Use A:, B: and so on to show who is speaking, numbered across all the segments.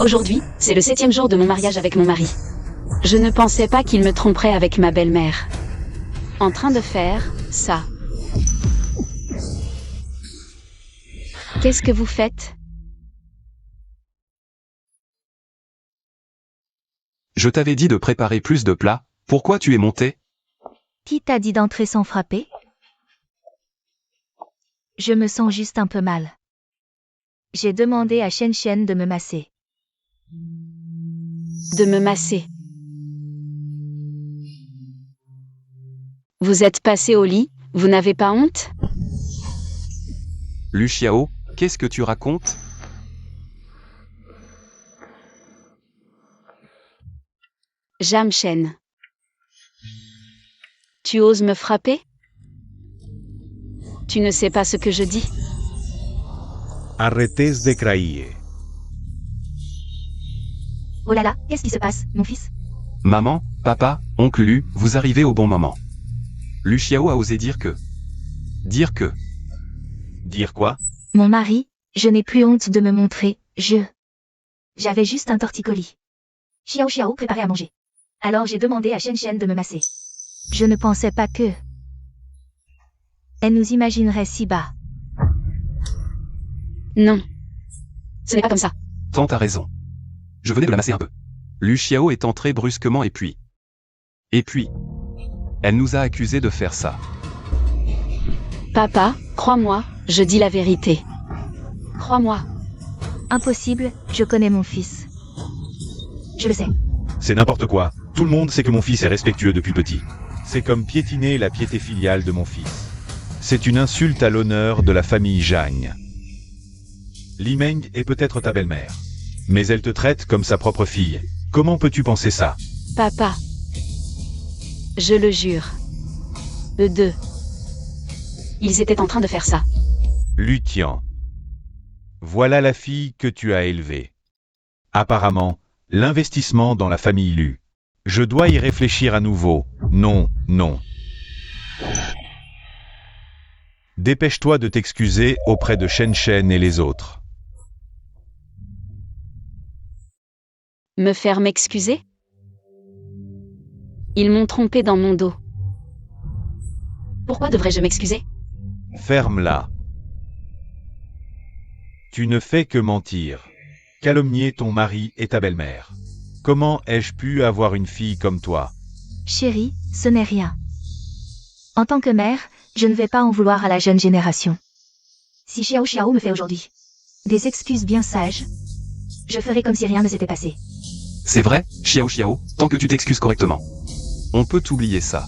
A: Aujourd'hui, c'est le 7e jour de mon mariage avec mon mari. Je ne pensais pas qu'il me tromperait avec ma belle-mère. En train de faire ça. Qu'est-ce que vous faites?
B: Je t'avais dit de préparer plus de plats, pourquoi tu es monté?
C: Qui t'a dit d'entrer sans frapper? Je me sens juste un peu mal. J'ai demandé à Shen Shen de me masser.
A: De me masser. Vous êtes passé au lit, vous n'avez pas honte?
B: Lu Xiao, qu'est-ce que tu racontes?
A: Jam Shen. Tu oses me frapper? Tu ne sais pas ce que je dis.
D: Arrêtez de crier.
C: Oh là là, qu'est-ce qui se passe, mon fils?
B: Maman, papa, oncle Lu, vous arrivez au bon moment. Lu Xiao a osé dire que... Dire que...
D: Dire quoi?
C: Mon mari, je n'ai plus honte de me montrer, J'avais juste un torticolis. Xiao Xiao préparait à manger. Alors j'ai demandé à Shen Shen de me masser. Je ne pensais pas que... Elle nous imaginerait si bas.
A: Non. Ce n'est pas comme ça.
B: Tante a raison. Je venais de la masser un peu. Lu Xiao est entrée brusquement et puis... Elle nous a accusés de faire ça.
A: Papa, crois-moi, je dis la vérité. Crois-moi.
C: Impossible, je connais mon fils. Je le sais.
D: C'est n'importe quoi. Tout le monde sait que mon fils est respectueux depuis petit. C'est comme piétiner la piété filiale de mon fils. C'est une insulte à l'honneur de la famille Zhang. Li Meng est peut-être ta belle-mère. Mais elle te traite comme sa propre fille. Comment peux-tu penser ça?
A: Papa. Je le jure. Eux deux. Ils étaient en train de faire ça.
D: Lu Tian. Voilà la fille que tu as élevée. Apparemment, l'investissement dans la famille Lu. Je dois y réfléchir à nouveau. Non, non. Dépêche-toi de t'excuser auprès de Shen Shen et les autres.
A: Me faire m'excuser? Ils m'ont trompé dans mon dos. Pourquoi devrais-je m'excuser?
D: Ferme-la. Tu ne fais que mentir. Calomnier ton mari et ta belle-mère. Comment ai-je pu avoir une fille comme toi?
C: Chérie, ce n'est rien. En tant que mère, je ne vais pas en vouloir à la jeune génération. Si Xiao Xiao me fait aujourd'hui des excuses bien sages, je ferai comme si rien ne s'était passé.
B: C'est vrai, Xiao Xiao, tant que tu t'excuses correctement. On peut oublier ça.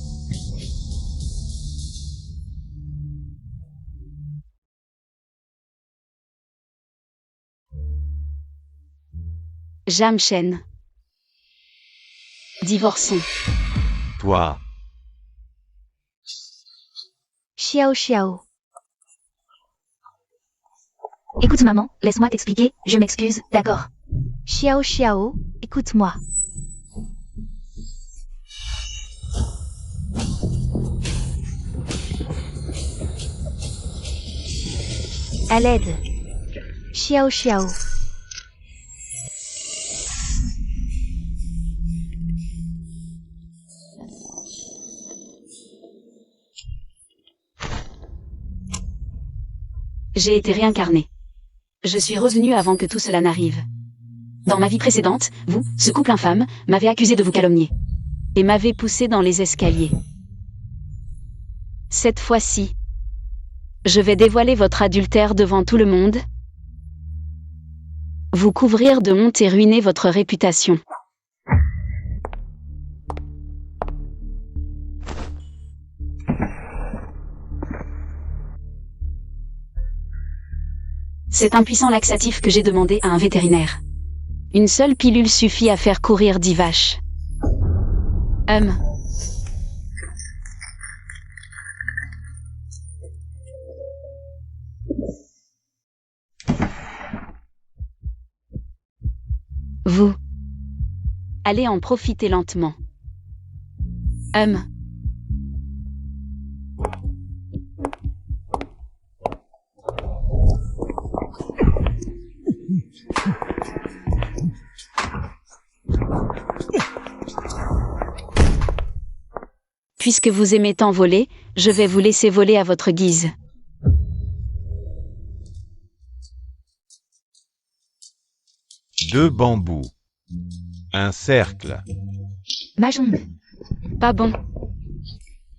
A: Jam Shen. Divorçons.
D: Toi.
C: Xiao Xiao. Écoute maman, laisse-moi t'expliquer, je m'excuse, d'accord. Xiao Xiao, écoute-moi. À l'aide. Xiao Xiao.
A: J'ai été réincarnée. Je suis revenue avant que tout cela n'arrive. Dans ma vie précédente, vous, ce couple infâme, m'avez accusé de vous calomnier. Et m'avez poussé dans les escaliers. Cette fois-ci, je vais dévoiler votre adultère devant tout le monde. Vous couvrir de honte et ruiner votre réputation. C'est un puissant laxatif que j'ai demandé à un vétérinaire. Une seule pilule suffit à faire courir 10 vaches. Vous allez en profiter lentement. puisque vous aimez tant voler, je vais vous laisser voler à votre guise.
D: Deux bambous. Un cercle.
C: Ma jambe.
A: Pas bon.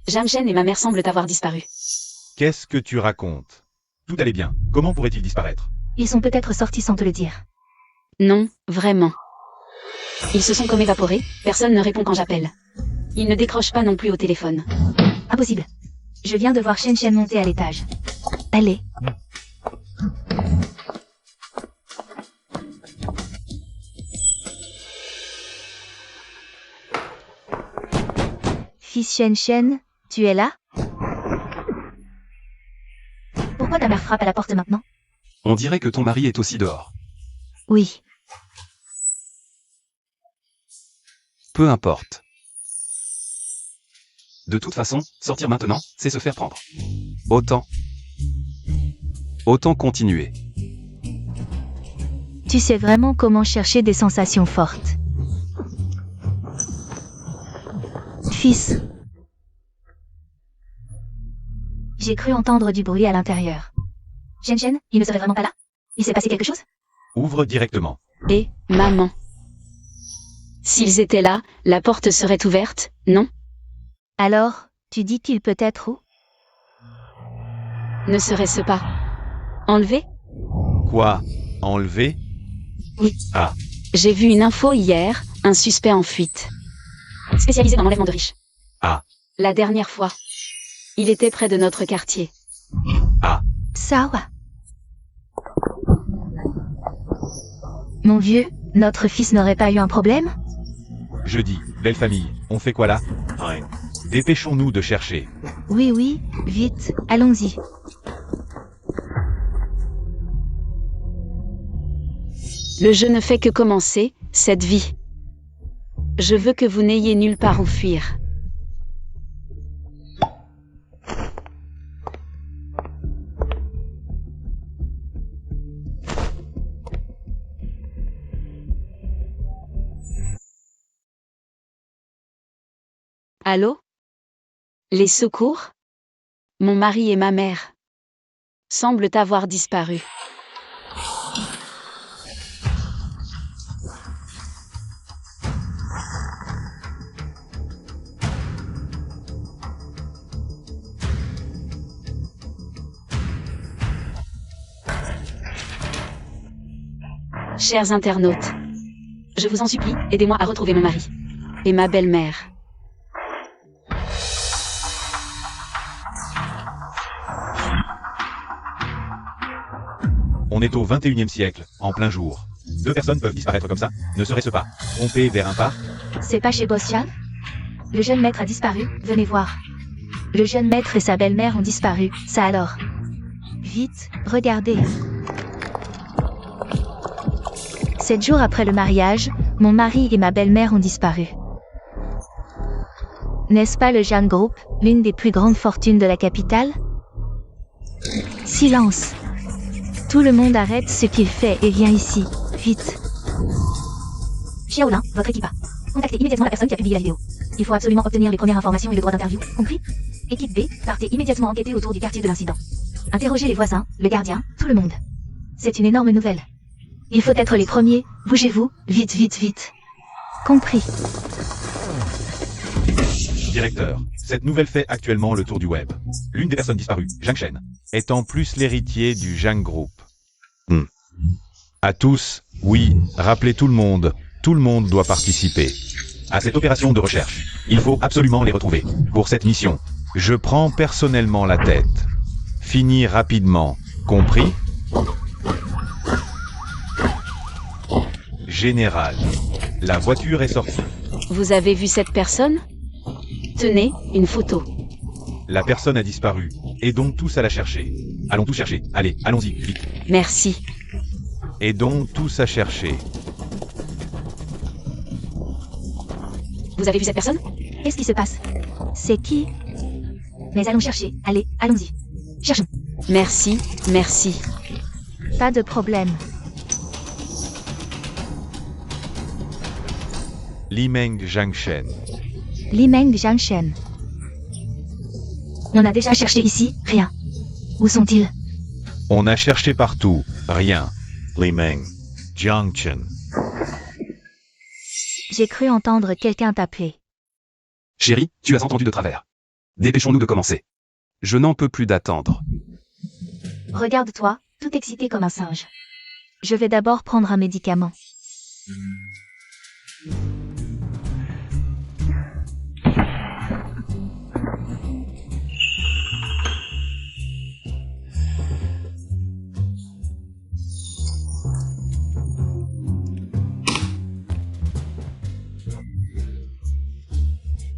A: Jamchen et ma mère semblent avoir disparu.
D: Qu'est-ce que tu racontes? Tout allait bien. Comment pourrait-il disparaître?
C: Ils sont peut-être sortis sans te le dire.
A: Non, vraiment. Ils se sont comme évaporés, personne ne répond quand j'appelle. Ils ne décrochent pas non plus au téléphone.
C: Impossible. Je viens de voir Shen Shen monter à l'étage. Allez. Fils Shen Shen, tu es là? Pourquoi ta mère frappe à la porte maintenant?
B: On dirait que ton mari est aussi dehors.
C: Oui.
B: Peu importe. De toute façon, sortir maintenant, c'est se faire prendre. Autant continuer.
C: Tu sais vraiment comment chercher des sensations fortes. Fils. J'ai cru entendre du bruit à l'intérieur. Shen Shen, il ne serait vraiment pas là? Il s'est passé quelque chose?
D: Ouvre directement.
A: Et, maman. S'ils étaient là, la porte serait ouverte, non?
C: Alors, tu dis qu'il peut être où?
A: Ne serait-ce pas enlevé?
D: Quoi? Enlevé?
A: Oui.
D: Ah.
A: J'ai vu une info hier, un suspect en fuite. Spécialisé dans l'enlèvement de riches.
D: Ah.
A: La dernière fois. Il était près de notre quartier.
D: Ah.
C: Sawa. Mon vieux, notre fils n'aurait pas eu un problème?
D: Je dis, belle famille, on fait quoi là? Rien. Dépêchons-nous de chercher.
C: Oui, oui, vite, allons-y.
A: Le jeu ne fait que commencer, cette vie. Je veux que vous n'ayez nulle part où fuir. Allô? Les secours? Mon mari et ma mère semblent avoir disparu. Chers internautes, je vous en supplie, aidez-moi à retrouver mon mari et ma belle-mère.
D: On est au 21e siècle, en plein jour. Deux personnes peuvent disparaître comme ça, ne serait-ce pas trompées vers un parc?
C: C'est pas chez Bossian? Le jeune maître a disparu, venez voir. Le jeune maître et sa belle-mère ont disparu, ça alors. Vite, regardez. 7 jours après le mariage, mon mari et ma belle-mère ont disparu. N'est-ce pas le Jiang Group, l'une des plus grandes fortunes de la capitale? Silence. Tout le monde arrête ce qu'il fait et vient ici, vite. Xiaolin, votre équipe A. Contactez immédiatement la personne qui a publié la vidéo. Il faut absolument obtenir les premières informations et le droit d'interview, compris? Équipe B, partez immédiatement enquêter autour du quartier de l'incident. Interrogez les voisins, le gardien, tout le monde. C'est une énorme nouvelle. Il faut être les premiers, bougez-vous, vite, vite, vite. Compris.
D: Directeur, cette nouvelle fait actuellement le tour du web. L'une des personnes disparues, Jiang Shen, est en plus l'héritier du Jiang Group. À tous, oui, rappelez tout le monde doit participer. À cette opération de recherche, il faut absolument les retrouver. Pour cette mission, je prends personnellement la tête. Fini rapidement, compris? Général, la voiture est sortie.
A: Vous avez vu cette personne? Tenez, une photo.
D: La personne a disparu. Aidons tous à la chercher. Allons tous chercher. Allez, allons-y, vite.
A: Merci.
D: Aidons tous à chercher.
A: Vous avez vu cette personne?
C: Qu'est-ce qui se passe? C'est qui? Mais allons chercher, allez, allons-y. Cherchons.
A: Merci, merci.
C: Pas de problème.
D: Li Meng Jiang Shen.
C: Li Meng Jiang Shen. On a déjà cherché ici, rien. Où sont-ils?
D: On a cherché partout, rien. Limeng. Junction.
C: J'ai cru entendre quelqu'un t'appeler.
B: Chérie, tu as entendu de travers. Dépêchons-nous de commencer. Je n'en peux plus d'attendre.
C: Regarde-toi, tout excité comme un singe. Je vais d'abord prendre un médicament.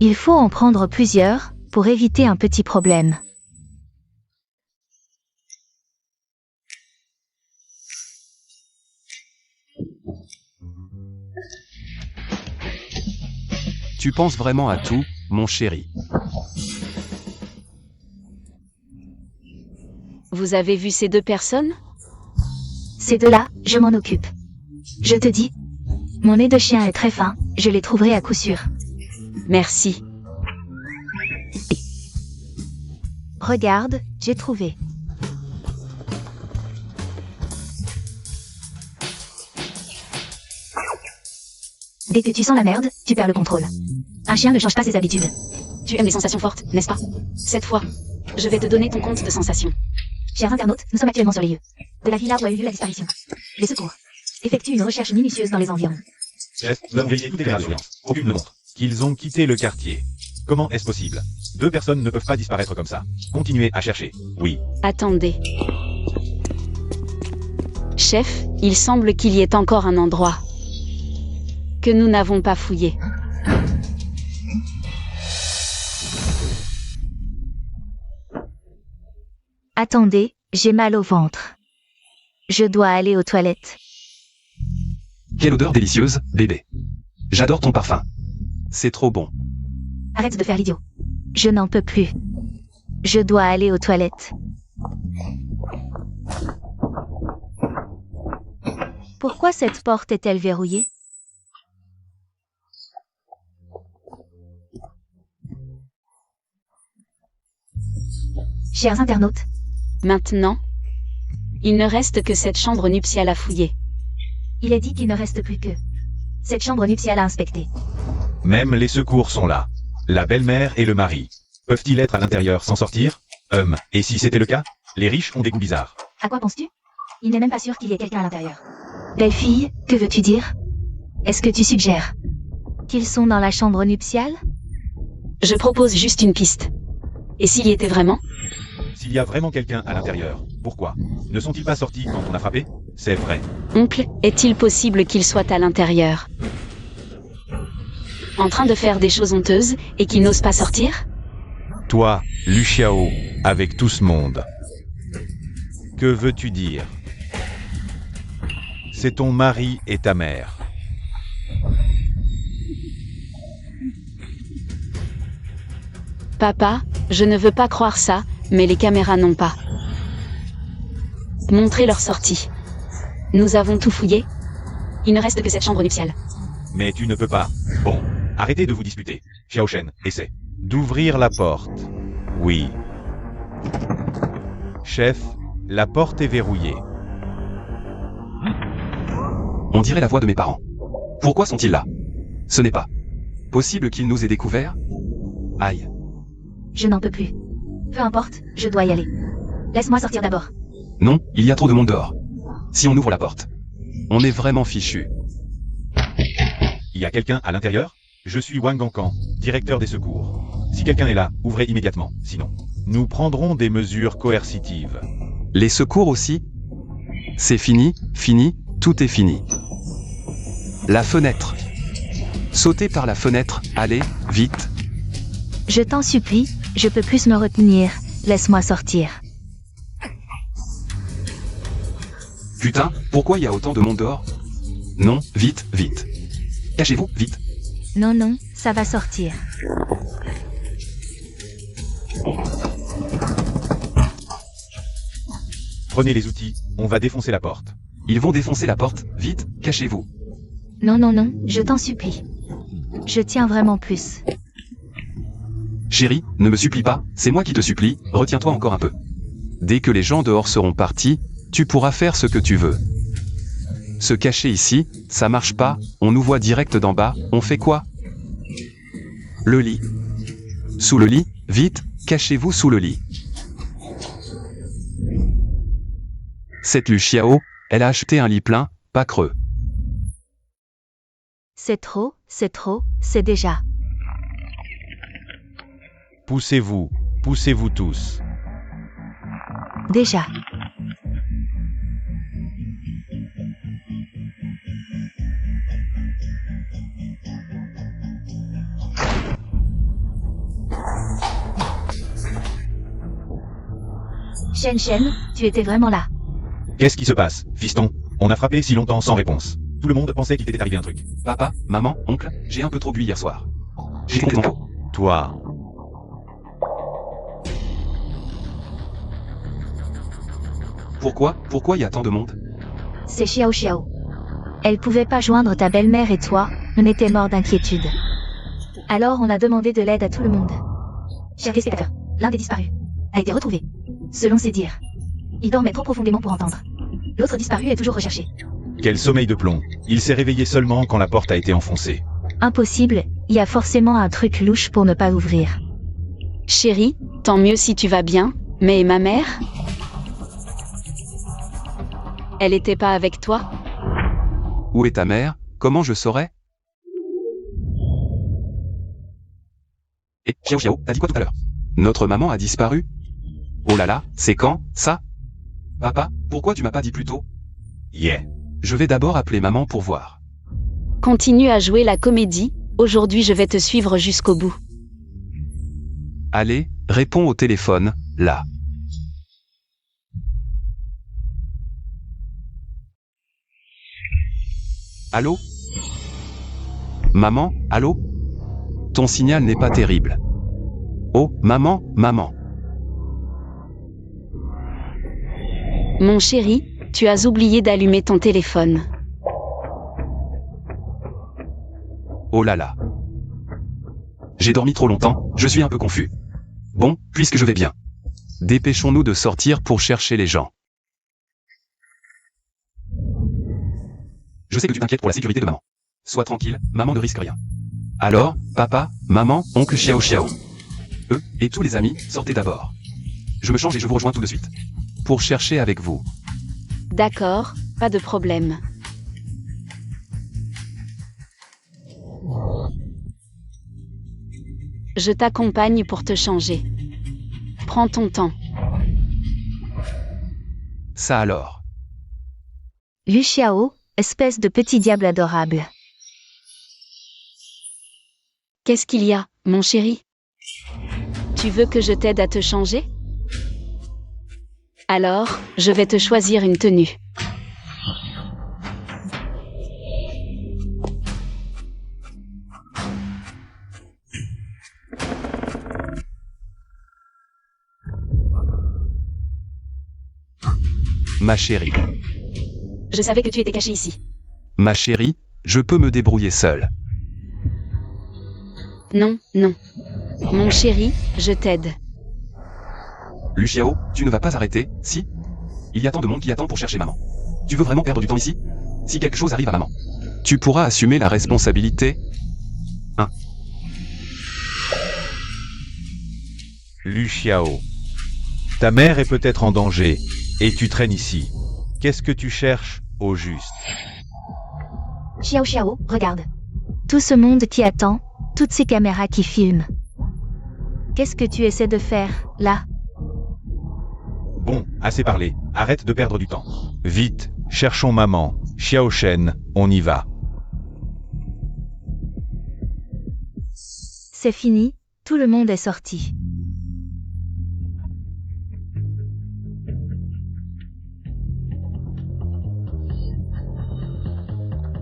C: Il faut en prendre plusieurs pour éviter un petit problème.
B: Tu penses vraiment à tout, mon chéri.
A: Vous avez vu ces deux personnes?
C: Ces deux-là, je m'en occupe. Je te dis, mon nez de chien est très fin, je les trouverai à coup sûr.
A: Merci.
C: Regarde, j'ai trouvé. Dès que tu sens la merde, tu perds le contrôle. Un chien ne change pas ses habitudes.
A: Tu aimes les sensations fortes, n'est-ce pas? Cette fois, je vais te donner ton compte de sensations.
C: Chers internautes, nous sommes actuellement sur les lieux de la villa où a eu lieu la disparition. Les secours effectuent une recherche minutieuse dans les environs.
D: Chef, nous avons vérifié toutes les surveillance. Aucune ne montre qu'ils ont quitté le quartier. Comment est-ce possible? Deux personnes ne peuvent pas disparaître comme ça. Continuez à chercher. Oui.
A: Attendez. Chef, il semble qu'il y ait encore un endroit que nous n'avons pas fouillé.
C: Attendez, j'ai mal au ventre. Je dois aller aux toilettes.
B: Quelle odeur délicieuse, bébé. J'adore ton parfum. C'est trop bon.
C: Arrête de faire l'idiot. Je n'en peux plus. Je dois aller aux toilettes. Pourquoi cette porte est-elle verrouillée? Chers internautes,
A: Maintenant, il ne reste que cette chambre nuptiale à fouiller.
C: il est dit qu'il ne reste plus que cette chambre nuptiale à inspecter.
D: Même les secours sont là. La belle-mère et le mari. Peuvent-ils être à l'intérieur sans sortir? Et si c'était le cas? Les riches ont des goûts bizarres.
C: À quoi penses-tu? Il n'est même pas sûr qu'il y ait quelqu'un à l'intérieur. Belle fille, que veux-tu dire? Est-ce que tu suggères qu'ils sont dans la chambre nuptiale?
A: Je propose juste une piste. Et s'il y était vraiment?
D: S'il y a vraiment quelqu'un à l'intérieur, pourquoi? Ne sont-ils pas sortis quand on a frappé? C'est vrai.
A: Oncle, est-il possible qu'il soit à l'intérieur? En train de faire des choses honteuses et qu'il n'ose pas sortir?
D: Toi, Luciao, avec tout ce monde. Que veux-tu dire? C'est ton mari et ta mère.
A: Papa, je ne veux pas croire ça, mais les caméras n'ont pas montré leur sortie. Nous avons tout fouillé. Il ne reste que cette chambre nuptiale.
D: Mais tu ne peux pas. Bon, arrêtez de vous disputer. Xiao Shen, essaie d'ouvrir la porte. Oui. Chef, la porte est verrouillée.
B: On dirait la voix de mes parents. Pourquoi sont-ils là? Ce n'est pas possible qu'ils nous aient découverts? Aïe.
C: Je n'en peux plus. Peu importe, je dois y aller. Laisse-moi sortir d'abord.
B: Non, il y a trop de monde dehors. Si on ouvre la porte, on est vraiment fichu.
D: Il y a quelqu'un à l'intérieur? Je suis Wang Gangkan, directeur des secours. Si quelqu'un est là, ouvrez immédiatement. Sinon, nous prendrons des mesures coercitives.
B: Les secours aussi? C'est fini, tout est fini. La fenêtre. Sautez par la fenêtre, allez, vite.
C: Je t'en supplie, je peux plus me retenir. Laisse-moi sortir.
B: Putain, pourquoi il y a autant de monde dehors? Non, vite. Cachez-vous, vite.
C: Non, non, ça va sortir.
D: Prenez les outils, on va défoncer la porte.
B: Ils vont défoncer la porte, vite, cachez-vous.
C: Non, non, non, je t'en supplie. Je tiens vraiment plus.
B: Chérie, ne me supplie pas, c'est moi qui te supplie, retiens-toi encore un peu. Dès que les gens dehors seront partis, tu pourras faire ce que tu veux. Se cacher ici, ça marche pas, on nous voit direct d'en bas, on fait quoi? Le lit. Sous le lit, vite, cachez-vous sous le lit. Cette Lu Xiao, elle a acheté un lit plein, pas creux.
C: C'est trop, c'est déjà.
D: Poussez-vous tous.
C: Déjà. Shen, tu étais vraiment là.
D: Qu'est-ce qui se passe, fiston? On a frappé si longtemps sans réponse. Tout le monde pensait qu'il t'était arrivé un truc.
B: Papa, maman, oncle, j'ai un peu trop bu hier soir. J'ai complètement...
D: Toi.
B: Pourquoi y a tant de monde?
C: C'est Xiao. Elle pouvait pas joindre ta belle-mère et toi, on était morts d'inquiétude. Alors on a demandé de l'aide à tout le monde. Chers spectateurs, l'un des disparus a été retrouvé. Selon ses dires. Il dormait trop profondément pour entendre. L'autre disparu est toujours recherché.
D: Quel sommeil de plomb. Il s'est réveillé seulement quand la porte a été enfoncée.
C: Impossible, il y a forcément un truc louche pour ne pas ouvrir.
A: Chérie, tant mieux si tu vas bien, mais ma mère? Elle était pas avec toi?
B: Où est ta mère? Comment je saurais? Et Xiao, t'as dit quoi tout à l'heure? Notre maman a disparu? Oh là là, c'est quand, ça? Papa, pourquoi tu m'as pas dit plus tôt?
D: Yeah.
B: Je vais d'abord appeler maman pour voir.
A: Continue à jouer la comédie, aujourd'hui je vais te suivre jusqu'au bout.
B: Allez, réponds au téléphone, là. Allô? Maman, allô? Ton signal n'est pas terrible. Oh, maman.
A: Mon chéri, tu as oublié d'allumer ton téléphone.
B: Oh là là. J'ai dormi trop longtemps, je suis un peu confus. Bon, puisque je vais bien. Dépêchons-nous de sortir pour chercher les gens. Je sais que tu t'inquiètes pour la sécurité de maman. Sois tranquille, maman ne risque rien. Alors, papa, maman, oncle Xiao. Eux, et tous les amis, sortez d'abord. Je me change et je vous rejoins tout de suite. Pour chercher avec vous.
A: D'accord, pas de problème. Je t'accompagne pour te changer. Prends ton temps.
B: Ça alors.
C: Lu Xiao, espèce de petit diable adorable.
A: Qu'est-ce qu'il y a, mon chéri? Tu veux que je t'aide à te changer? Alors, je vais te choisir une tenue.
B: Ma chérie.
A: Je savais que tu étais caché ici.
B: Ma chérie, je peux me débrouiller seule.
A: Non. Mon chéri, je t'aide.
B: Lu Xiao, tu ne vas pas arrêter, si? Il y a tant de monde qui attend pour chercher maman. Tu veux vraiment perdre du temps ici? Si quelque chose arrive à maman, tu pourras assumer la responsabilité? Hein?
D: Lu Xiao. Ta mère est peut-être en danger, et tu traînes ici. Qu'est-ce que tu cherches, au juste?
C: Xiao, regarde. Tout ce monde qui attend, toutes ces caméras qui filment. Qu'est-ce que tu essaies de faire, là?
D: Bon, assez parlé. Arrête de perdre du temps. Vite, cherchons maman. Xiao Shen, on y va.
C: C'est fini, tout le monde est sorti.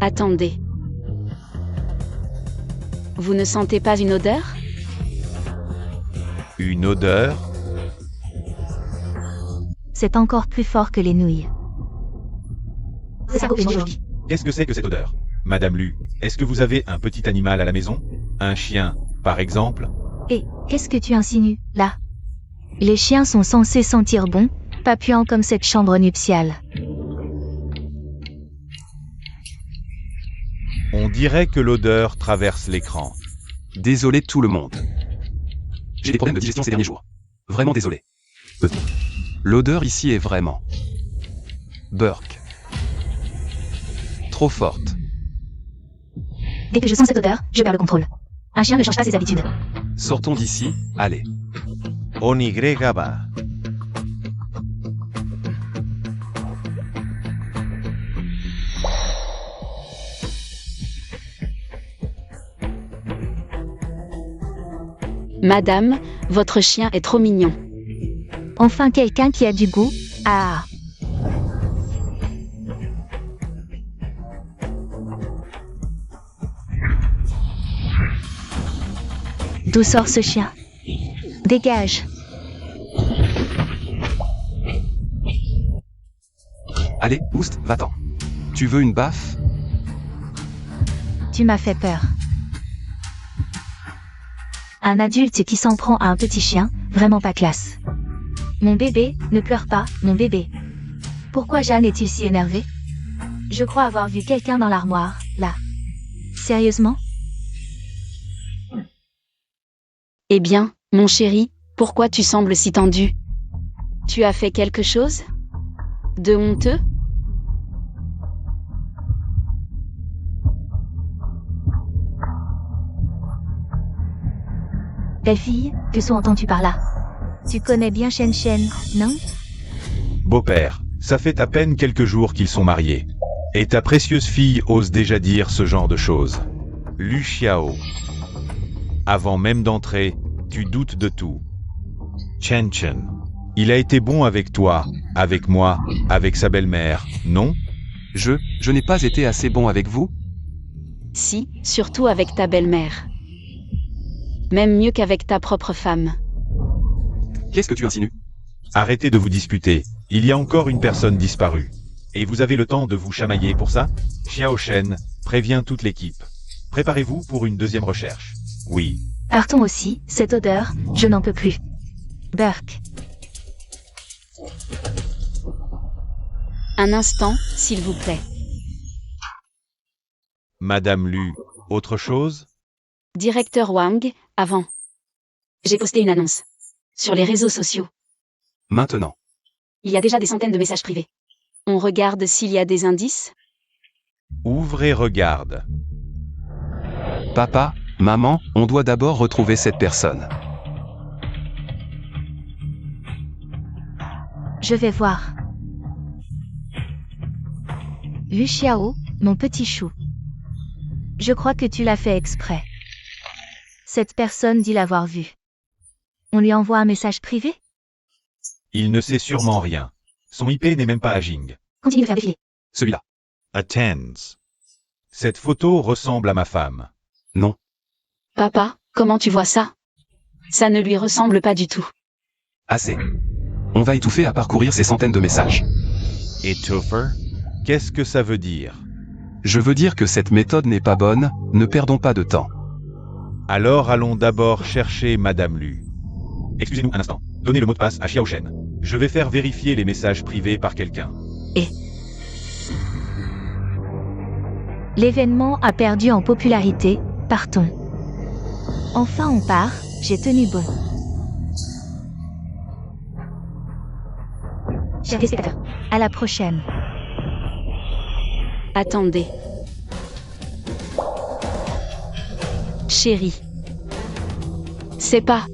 A: Attendez. Vous ne sentez pas une odeur?
D: Une odeur?
C: C'est encore plus fort que les nouilles. C'est ça aujourd'hui.
D: Qu'est-ce que c'est que cette odeur? Madame Lu, est-ce que vous avez un petit animal à la maison? Un chien, par exemple?
C: Qu'est-ce que tu insinues, là? Les chiens sont censés sentir bon, pas puant comme cette chambre nuptiale.
D: On dirait que l'odeur traverse l'écran.
B: Désolé tout le monde. J'ai des problèmes de digestion ces derniers jours. Vraiment désolé. L'odeur ici est vraiment... Burk. Trop forte.
C: Dès que je sens cette odeur, je perds le contrôle. Un chien ne change pas ses habitudes.
B: Sortons d'ici, allez.
D: Onigregaba.
A: Madame, votre chien est trop mignon.
C: Enfin quelqu'un qui a du goût. Ah. D'où sort ce chien? Dégage.
B: Allez, Oust, va-t'en. Tu veux une baffe?
C: Tu m'as fait peur. Un adulte qui s'en prend à un petit chien, vraiment pas classe. Mon bébé, ne pleure pas, mon bébé. Pourquoi Jeanne est-il si énervé? Je crois avoir vu quelqu'un dans l'armoire, là. Sérieusement?
A: Eh bien, mon chéri, pourquoi tu sembles si tendu? Tu as fait quelque chose? De honteux?
C: Belle fille, que sont-entends-tu par là? Tu connais bien Shen Shen, non?
D: Beau-père, ça fait à peine quelques jours qu'ils sont mariés. Et ta précieuse fille ose déjà dire ce genre de choses. Lu Xiao. Avant même d'entrer, tu doutes de tout. Chen Chen. Il a été bon avec toi, avec moi, avec sa belle-mère, non?
B: Je n'ai pas été assez bon avec vous?
A: Si, surtout avec ta belle-mère. Même mieux qu'avec ta propre femme.
B: Qu'est-ce que tu insinues?
D: Arrêtez de vous disputer. Il y a encore une personne disparue. Et vous avez le temps de vous chamailler pour ça? Xiao Shen, préviens toute l'équipe. Préparez-vous pour une deuxième recherche. Oui.
C: Partons aussi, cette odeur, je n'en peux plus. Burk.
A: Un instant, s'il vous plaît.
D: Madame Lu, autre chose?
A: Directeur Wang, avant. J'ai posté une annonce. Sur les réseaux sociaux.
B: Maintenant.
A: Il y a déjà des centaines de messages privés. On regarde s'il y a des indices?
D: Ouvre et regarde.
B: Papa, maman, on doit d'abord retrouver cette personne.
C: Je vais voir. Lu Xiao, mon petit chou. Je crois que tu l'as fait exprès. Cette personne dit l'avoir vu. On lui envoie un message privé?
D: Il ne sait sûrement rien. Son IP n'est même pas à Jing.
C: Continue de faire défiler.
B: Celui-là.
D: Attends. Cette photo ressemble à ma femme.
B: Non.
A: Papa, comment tu vois ça? Ça ne lui ressemble pas du tout.
B: Assez. On va étouffer à parcourir ces centaines de messages.
D: Étouffer? Qu'est-ce que ça veut dire?
B: Je veux dire que cette méthode n'est pas bonne, ne perdons pas de temps.
D: Alors allons d'abord chercher Madame Lu. Excusez-nous un instant. Donnez le mot de passe à Xiao Shen. Je vais faire vérifier les messages privés par quelqu'un.
C: L'événement a perdu en popularité, partons. Enfin on part, j'ai tenu bon. Chers téléspectateurs, à la prochaine.
A: Attendez. Chérie. C'est pas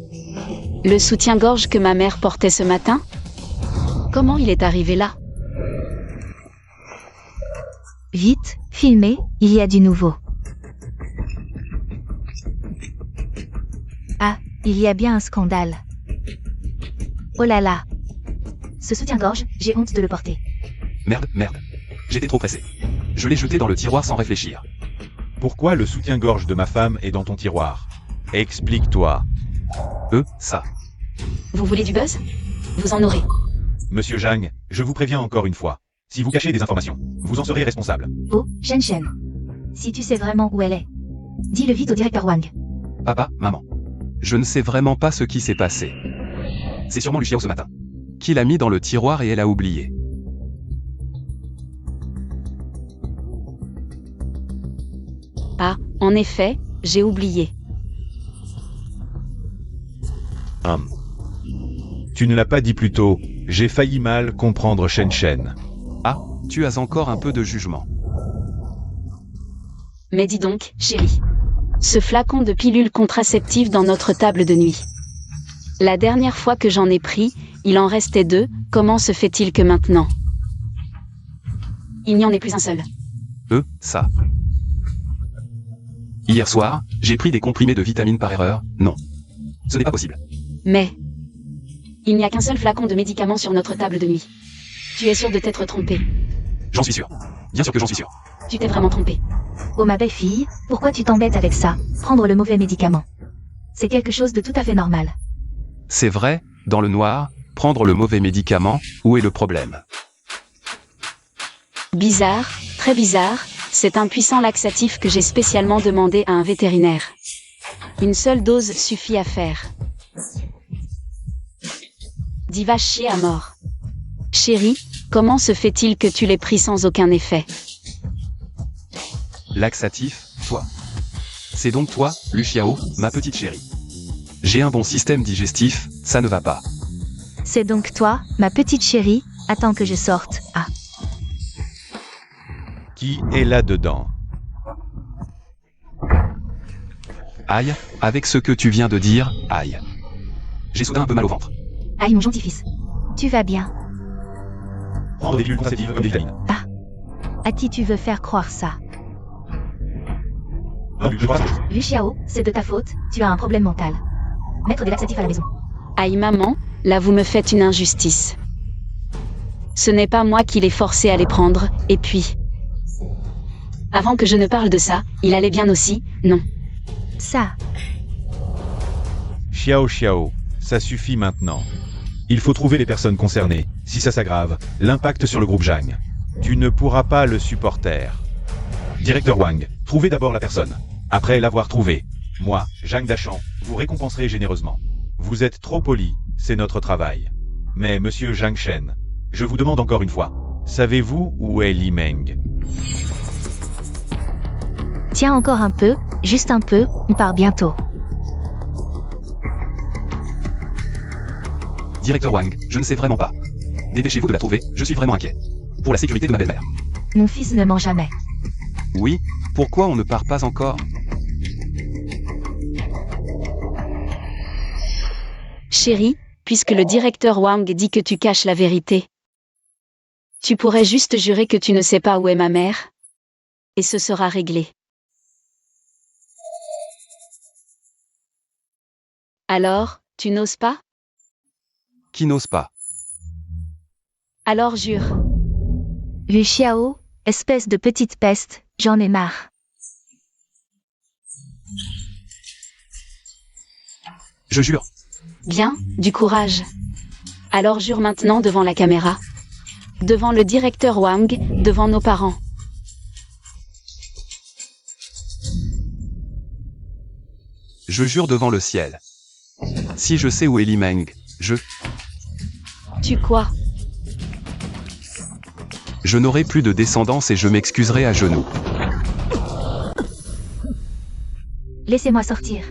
A: le soutien-gorge que ma mère portait ce matin? Comment il est arrivé là?
C: Vite, filmez, il y a du nouveau. Ah, il y a bien un scandale. Oh là là. Ce soutien-gorge, j'ai honte de le porter.
B: Merde. J'étais trop pressé. Je l'ai jeté dans le tiroir sans réfléchir.
D: Pourquoi le soutien-gorge de ma femme est dans ton tiroir? Explique-toi.
B: Ça.
A: Vous voulez du buzz? Vous en aurez.
D: Monsieur Zhang, je vous préviens encore une fois. Si vous cachez des informations, vous en serez responsable.
C: Oh, Shen Shen. Si tu sais vraiment où elle est, dis-le vite au directeur Wang.
B: Papa, maman. Je ne sais vraiment pas ce qui s'est passé. C'est sûrement Luciao ce matin. Qui l'a mis dans le tiroir et elle a oublié.
A: Ah, en effet, j'ai oublié.
D: Tu ne l'as pas dit plus tôt, j'ai failli mal comprendre Shen Shen.
B: Ah, tu as encore un peu de jugement.
A: Mais dis donc, chérie. Ce flacon de pilule contraceptive dans notre table de nuit. La dernière fois que j'en ai pris, il en restait 2, comment se fait-il que maintenant il n'y en ait plus un seul?
B: Ça. Hier soir, j'ai pris des comprimés de vitamines par erreur, non. Ce n'est pas possible.
A: Mais il n'y a qu'un seul flacon de médicaments sur notre table de nuit. Tu es sûr de t'être trompé?
B: J'en suis sûr. Bien sûr que j'en suis sûr.
A: Tu t'es vraiment trompé.
C: Oh ma belle fille, pourquoi tu t'embêtes avec ça? Prendre le mauvais médicament. C'est quelque chose de tout à fait normal.
B: C'est vrai, dans le noir, prendre le mauvais médicament, où est le problème?
A: Bizarre, très bizarre, c'est un puissant laxatif que j'ai spécialement demandé à un vétérinaire. Une seule dose suffit à faire. Dis va chier à mort. Chérie, comment se fait-il que tu l'aies pris sans aucun effet?
B: Laxatif, toi. C'est donc toi, Luciao, ma petite chérie. J'ai un bon système digestif, ça ne va pas.
C: C'est donc toi, ma petite chérie, attends que je sorte. Ah.
D: Qui est là-dedans?
B: Aïe, avec ce que tu viens de dire, aïe. J'ai soudain un peu mal au ventre.
C: Aïe mon gentil fils. Tu vas bien?
D: Prendre des pilules contraceptives comme des vitamines.
C: Ah. À qui tu veux faire croire ça?
D: Je crois ça.
C: Luciao, c'est de ta faute, tu as un problème mental. Mettre des laxatifs à la maison.
A: Aïe maman, là vous me faites une injustice. Ce n'est pas moi qui l'ai forcé à les prendre, et puis... Avant que je ne parle de ça, il allait bien aussi, non?
C: Ça.
D: Xiao, ça suffit maintenant. Il faut trouver les personnes concernées. Si ça s'aggrave, l'impact sur le groupe Zhang. Tu ne pourras pas le supporter. Directeur Wang, trouvez d'abord la personne. Après l'avoir trouvée, moi, Zhang Dachan, vous récompenserai généreusement. Vous êtes trop poli, c'est notre travail. Mais monsieur Zhang Shen, je vous demande encore une fois, savez-vous où est Li Meng?
C: Tiens encore un peu, juste un peu, on part bientôt.
B: Directeur Wang, je ne sais vraiment pas. Dépêchez-vous de la trouver, je suis vraiment inquiet. Pour la sécurité de ma belle-mère.
C: Mon fils ne ment jamais.
B: Oui, pourquoi on ne part pas encore?
A: Chérie, puisque le directeur Wang dit que tu caches la vérité, tu pourrais juste jurer que tu ne sais pas où est ma mère? Et ce sera réglé. Alors, tu n'oses pas?
B: Qui n'ose pas?
A: Alors jure.
C: Luciao, espèce de petite peste, j'en ai marre.
B: Je jure.
A: Bien, du courage. Alors jure maintenant devant la caméra. Devant le directeur Wang, devant nos parents.
B: Je jure devant le ciel. Si je sais où est Li Meng,
A: Tu quoi?
B: je n'aurai plus de descendance et je m'excuserai à genoux.
C: Laissez-moi sortir.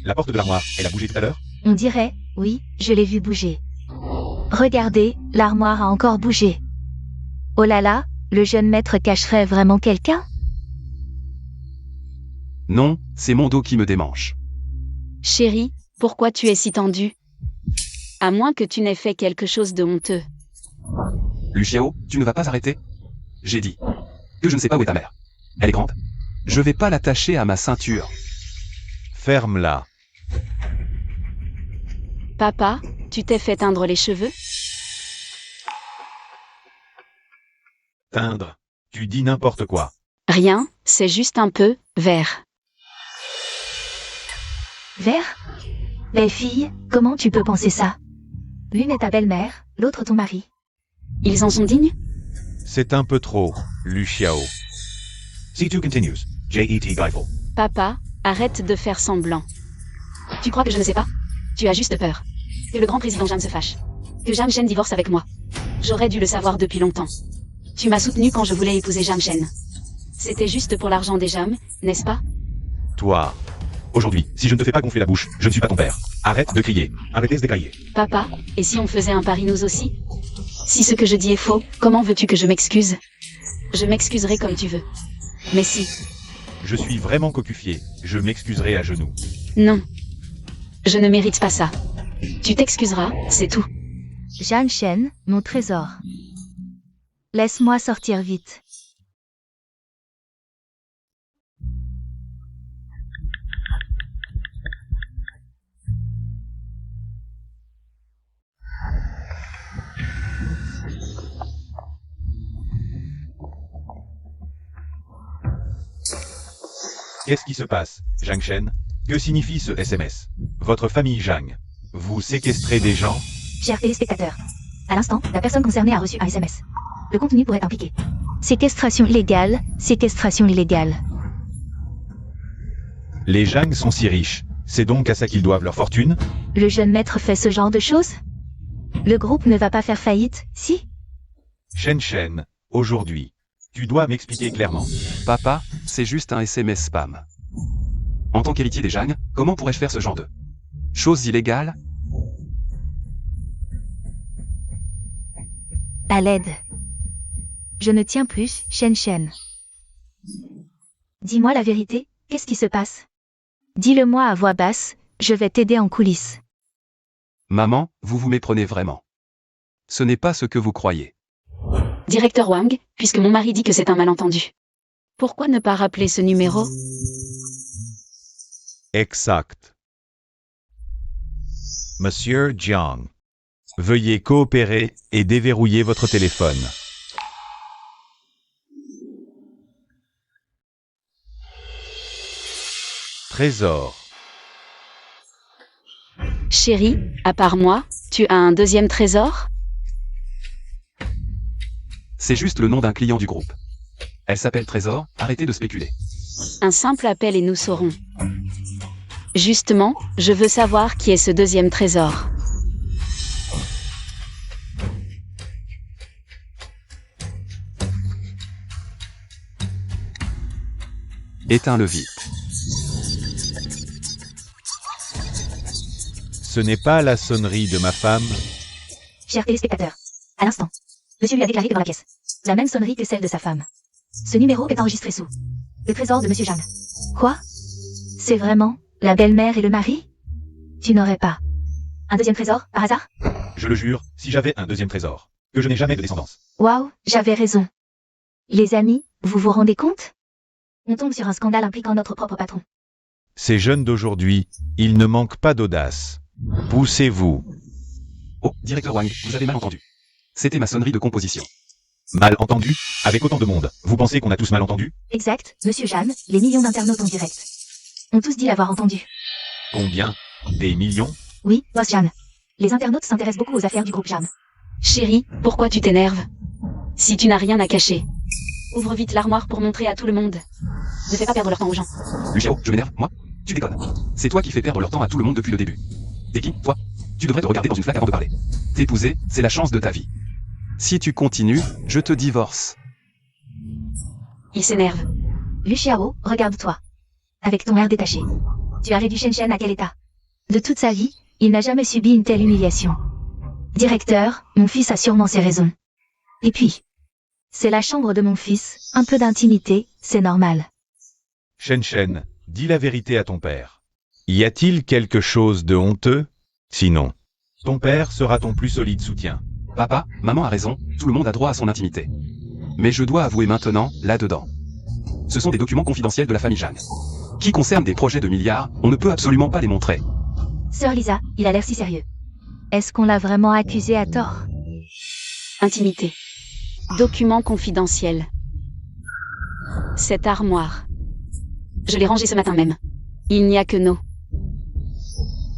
D: La porte de l'armoire, elle a bougé tout à l'heure?
C: On dirait, oui, je l'ai vu bouger. Regardez, l'armoire a encore bougé. Oh là là, le jeune maître cacherait vraiment quelqu'un?
B: Non, c'est mon dos qui me démange.
A: Chérie, pourquoi tu es si tendue? À moins que tu n'aies fait quelque chose de honteux.
B: Luciao, tu ne vas pas arrêter? J'ai dit que je ne sais pas où est ta mère. Elle est grande. Je vais pas l'attacher à ma ceinture.
D: Ferme-la.
A: Papa, tu t'es fait teindre les cheveux?
D: Teindre. Tu dis n'importe quoi.
A: Rien, c'est juste un peu vert.
C: Vert? Belle fille, comment tu peux penser ça? L'une est ta belle-mère, l'autre ton mari.
A: Ils en sont dignes?
D: C'est un peu trop, Luciao. C2 continues. J.E.T. Geifel.
A: Papa, arrête de faire semblant. Tu crois que je ne sais pas? Tu as juste peur. Que le grand président Jam se fâche. Que Jam Shen divorce avec moi. J'aurais dû le savoir depuis longtemps. Tu m'as soutenu quand je voulais épouser Jam Shen. C'était juste pour l'argent des Jam, n'est-ce pas?
D: Toi. Aujourd'hui, si je ne te fais pas gonfler la bouche, je ne suis pas ton père. Arrête de crier. Arrêtez de décailler.
A: Papa, et si on faisait un pari nous aussi? Si ce que je dis est faux, comment veux-tu que je m'excuse? Je m'excuserai comme tu veux. Mais si.
D: Je suis vraiment cocufié. Je m'excuserai à genoux.
A: Non. Je ne mérite pas ça. Tu t'excuseras, c'est tout.
C: Jam Shen, mon trésor. Laisse-moi sortir vite.
D: Qu'est-ce qui se passe, Zhang Shen? Que signifie ce SMS? Votre famille Zhang. Vous séquestrez des gens?
C: Chers téléspectateurs, à l'instant, la personne concernée a reçu un SMS. Le contenu pourrait impliquer séquestration illégale, séquestration illégale.
D: Les Zhang sont si riches. C'est donc à ça qu'ils doivent leur fortune?
C: Le jeune maître fait ce genre de choses? Le groupe ne va pas faire faillite, si?
D: Shen, aujourd'hui, tu dois m'expliquer clairement.
B: Papa, c'est juste un SMS spam. En tant qu'héritier des Zhang, comment pourrais-je faire ce genre de choses illégales?
C: À l'aide. Je ne tiens plus, Shen. Dis-moi la vérité, qu'est-ce qui se passe? Dis-le-moi à voix basse, je vais t'aider en coulisses.
B: Maman, vous vous méprenez vraiment. Ce n'est pas ce que vous croyez.
A: Directeur Wang, puisque mon mari dit que c'est un malentendu. Pourquoi ne pas rappeler ce numéro?
D: Exact. Monsieur Jiang. Veuillez coopérer et déverrouiller votre téléphone. Trésor.
A: Chérie, à part moi, tu as un deuxième trésor?
B: C'est juste le nom d'un client du groupe. Elle s'appelle Trésor, arrêtez de spéculer.
A: Un simple appel et nous saurons. Justement, je veux savoir qui est ce deuxième trésor.
B: Éteins-le vite.
D: Ce n'est pas la sonnerie de ma femme.
C: Chers téléspectateurs, à l'instant, monsieur lui a déclaré que dans la pièce, la même sonnerie que celle de sa femme. Ce numéro est enregistré sous le trésor de monsieur Jeanne. Quoi? C'est vraiment la belle-mère et le mari? Tu n'aurais pas un deuxième trésor, par hasard?
D: Je le jure, si j'avais un deuxième trésor, que je n'ai jamais de descendance.
C: Waouh, j'avais raison. Les amis, vous vous rendez compte? On tombe sur un scandale impliquant notre propre patron.
D: Ces jeunes d'aujourd'hui, ils ne manquent pas d'audace. Poussez-vous.
B: Oh, directeur Wang, vous avez mal entendu. C'était ma sonnerie de composition.
D: Mal entendu? Avec autant de monde, vous pensez qu'on a tous mal entendu?
C: Exact, monsieur Jeanne, les millions d'internautes en direct ont tous dit l'avoir entendu.
D: Combien? Des millions?
C: Oui, boss Jeanne. Les internautes s'intéressent beaucoup aux affaires du groupe Jeanne.
A: Chérie, pourquoi tu t'énerves? Si tu n'as rien à cacher, ouvre vite l'armoire pour montrer à tout le monde. Ne fais pas perdre leur temps aux gens.
B: Luciao, je m'énerve, moi? Tu déconnes. C'est toi qui fais perdre leur temps à tout le monde depuis le début. T'es qui, toi? Tu devrais te regarder dans une flaque avant de parler. T'épouser, c'est la chance de ta vie. Si tu continues, je te divorce.
A: Il s'énerve.
C: Luciao, regarde-toi. Avec ton air détaché. Tu as réduit Shen à quel état? De toute sa vie, il n'a jamais subi une telle humiliation. Directeur, mon fils a sûrement ses raisons. Et puis, c'est la chambre de mon fils, un peu d'intimité, c'est normal.
D: Shen, dis la vérité à ton père. Y a-t-il quelque chose de honteux? Sinon, ton père sera ton plus solide soutien.
B: Papa, maman a raison, tout le monde a droit à son intimité. Mais je dois avouer maintenant, là-dedans. Ce sont des documents confidentiels de la famille Zhang. Qui concernent des projets de milliards, on ne peut absolument pas les montrer.
C: Sœur Lisa, il a l'air si sérieux. Est-ce qu'on l'a vraiment accusé à tort?
A: Intimité. Documents confidentiels. Cette armoire. Je l'ai rangée ce matin même. Il n'y a que nos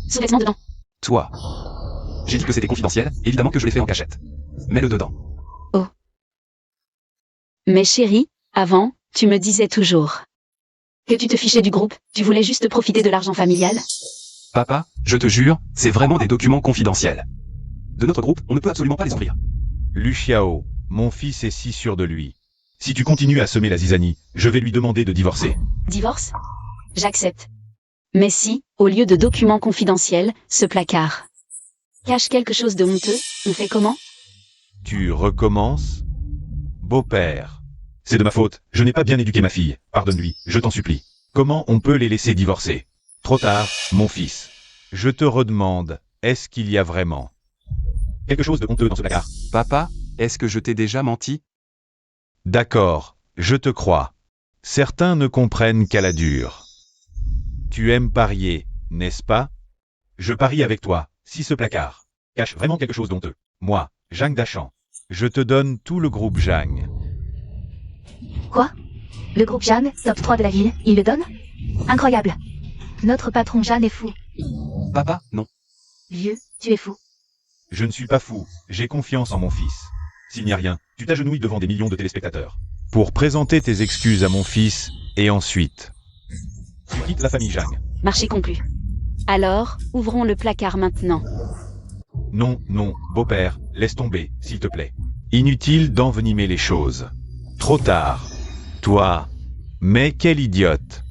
A: sous-vêtements dedans.
B: Toi. J'ai dit que c'était confidentiel, évidemment que je l'ai fait en cachette. Mets-le dedans.
A: Oh. Mais chérie, avant, tu me disais toujours que tu te fichais du groupe, tu voulais juste profiter de l'argent familial.
B: Papa, je te jure, c'est vraiment des documents confidentiels. De notre groupe, on ne peut absolument pas les ouvrir.
D: Lu Xiao, mon fils est si sûr de lui. Si tu continues à semer la zizanie, je vais lui demander de divorcer.
A: Divorce? J'accepte. Mais si, au lieu de documents confidentiels, ce placard cache quelque chose de honteux, on fait comment?
D: Tu recommences? Beau-père. C'est de ma faute, je n'ai pas bien éduqué ma fille, pardonne-lui, je t'en supplie. Comment on peut les laisser divorcer? Trop tard, mon fils. Je te redemande, est-ce qu'il y a vraiment quelque chose de honteux dans ce placard?
B: Papa, est-ce que je t'ai déjà menti?
D: D'accord, je te crois. Certains ne comprennent qu'à la dure. Tu aimes parier, n'est-ce pas? Je parie avec toi, si ce placard cache vraiment quelque chose d'honteux. Moi, Zhang Dachan, je te donne tout le groupe Zhang.
C: Quoi? Le groupe Jeanne, top 3 de la ville, il le donne? Incroyable. Notre patron Jeanne est fou.
B: Papa, non.
C: Vieux, tu es fou.
D: Je ne suis pas fou, j'ai confiance en mon fils. S'il n'y a rien, tu t'agenouilles devant des millions de téléspectateurs. Pour présenter tes excuses à mon fils, et ensuite, tu quittes la famille Zhang.
A: Marché conclu. Alors, ouvrons le placard maintenant.
D: Non, non, beau-père, laisse tomber, s'il te plaît. Inutile d'envenimer les choses. Trop tard. Toi. Mais quel idiote.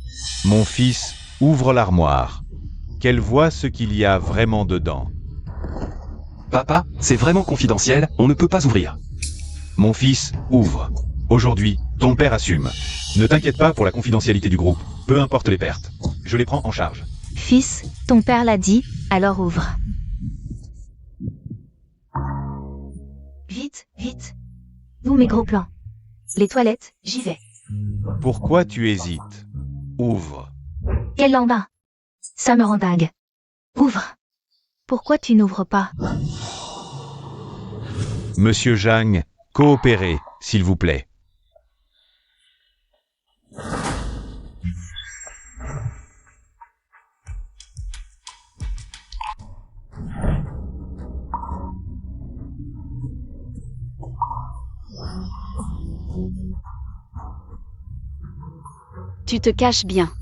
D: Mon fils, ouvre l'armoire. Qu'elle voie ce qu'il y a vraiment dedans.
B: Papa, c'est vraiment confidentiel, on ne peut pas ouvrir.
D: Mon fils, ouvre. Aujourd'hui, ton père assume. Ne t'inquiète pas pour la confidentialité du groupe, peu importe les pertes. Je les prends en charge.
C: Fils, ton père l'a dit, alors ouvre. Vite, vite. Où mes gros plans? Les toilettes, j'y vais.
D: Pourquoi tu hésites? Ouvre.
C: Quel lambin? Ça me rend dingue. Ouvre. Pourquoi tu n'ouvres pas?
D: Monsieur Zhang, coopérez, s'il vous plaît.
A: Tu te caches bien.